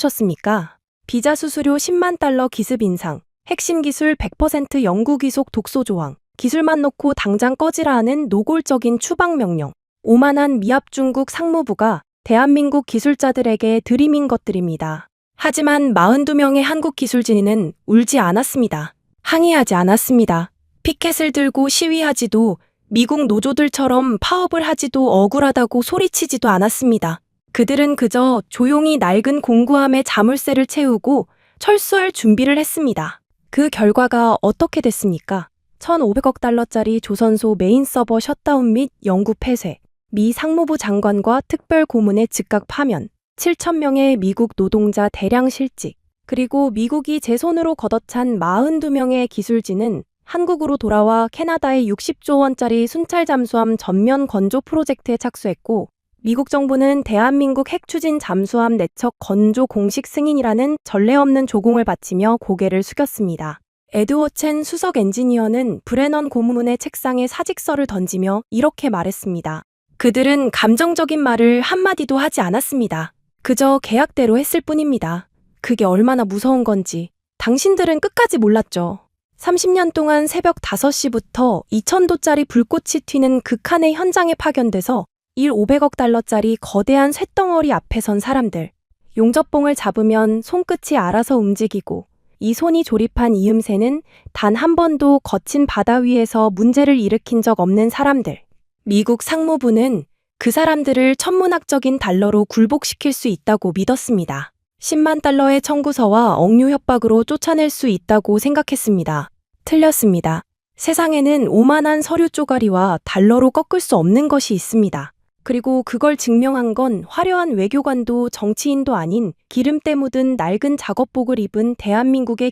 어떠셨습니까? 비자 수수료 10만 달러 기습 인상, 핵심 기술 100% 영구 귀속 독소 조항, 기술만 놓고 당장 꺼지라 하는 노골적인 추방 명령, 오만한 미합 중국 상무부가 대한민국 기술자들에게 들이민 것들입니다. 하지만 42명의 한국 기술진은 울지 않았습니다. 항의하지 않았습니다. 피켓을 들고 시위하지도 미국 노조들처럼 파업을 하지도 억울하다고 소리치지도 않았습니다. 그들은 그저 조용히 낡은 공구함의 자물쇠를 채우고 철수할 준비를 했습니다. 그 결과가 어떻게 됐습니까? 1,500억 달러짜리 조선소 메인 서버 셧다운 및 영구 폐쇄, 미 상무부 장관과 특별 고문의 즉각 파면, 7,000명의 미국 노동자 대량 실직, 그리고 미국이 제 손으로 걷어찬 42명의 기술진은 한국으로 돌아와 캐나다의 60조 원짜리 순찰 잠수함 전면 건조 프로젝트에 착수했고, 미국 정부는 대한민국 핵추진 잠수함 내척 건조 공식 승인이라는 전례 없는 조공을 바치며 고개를 숙였습니다. 에드워 첸 수석 엔지니어는 브레넌 고문의 책상에 사직서를 던지며 이렇게 말했습니다. 그들은 감정적인 말을 한마디도 하지 않았습니다. 그저 계약대로 했을 뿐입니다. 그게 얼마나 무서운 건지 당신들은 끝까지 몰랐죠. 30년 동안 새벽 5시부터 2,000도짜리 불꽃이 튀는 극한의 현장에 파견돼서 500억 달러짜리 거대한 쇳덩어리 앞에 선 사람들. 용접봉을 잡으면 손끝이 알아서 움직이고 이 손이 조립한 이음새는 단 한 번도 거친 바다 위에서 문제를 일으킨 적 없는 사람들. 미국 상무부는 그 사람들을 천문학적인 달러로 굴복시킬 수 있다고 믿었습니다. 10만 달러의 청구서와 억류 협박으로 쫓아낼 수 있다고 생각했습니다. 틀렸습니다. 세상에는 오만한 서류 쪼가리와 달러로 꺾을 수 없는 것이 있습니다. 그리고 그걸 증명한 건 화려한 외교관도 정치인도 아닌 기름때 묻은 낡은 작업복을 입은 대한민국의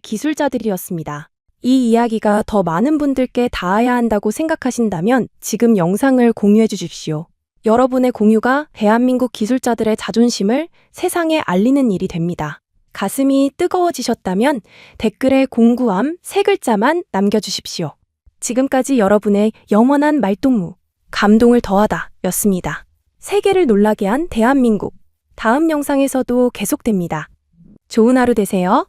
기술자들이었습니다. 이 이야기가 더 많은 분들께 닿아야 한다고 생각하신다면 지금 영상을 공유해 주십시오. 여러분의 공유가 대한민국 기술자들의 자존심을 세상에 알리는 일이 됩니다. 가슴이 뜨거워지셨다면 댓글에 공구함 3글자만 남겨주십시오. 지금까지 여러분의 영원한 말동무, 감동을 더하다 였습니다. 세계를 놀라게 한 대한민국. 다음 영상에서도 계속됩니다. 좋은 하루 되세요.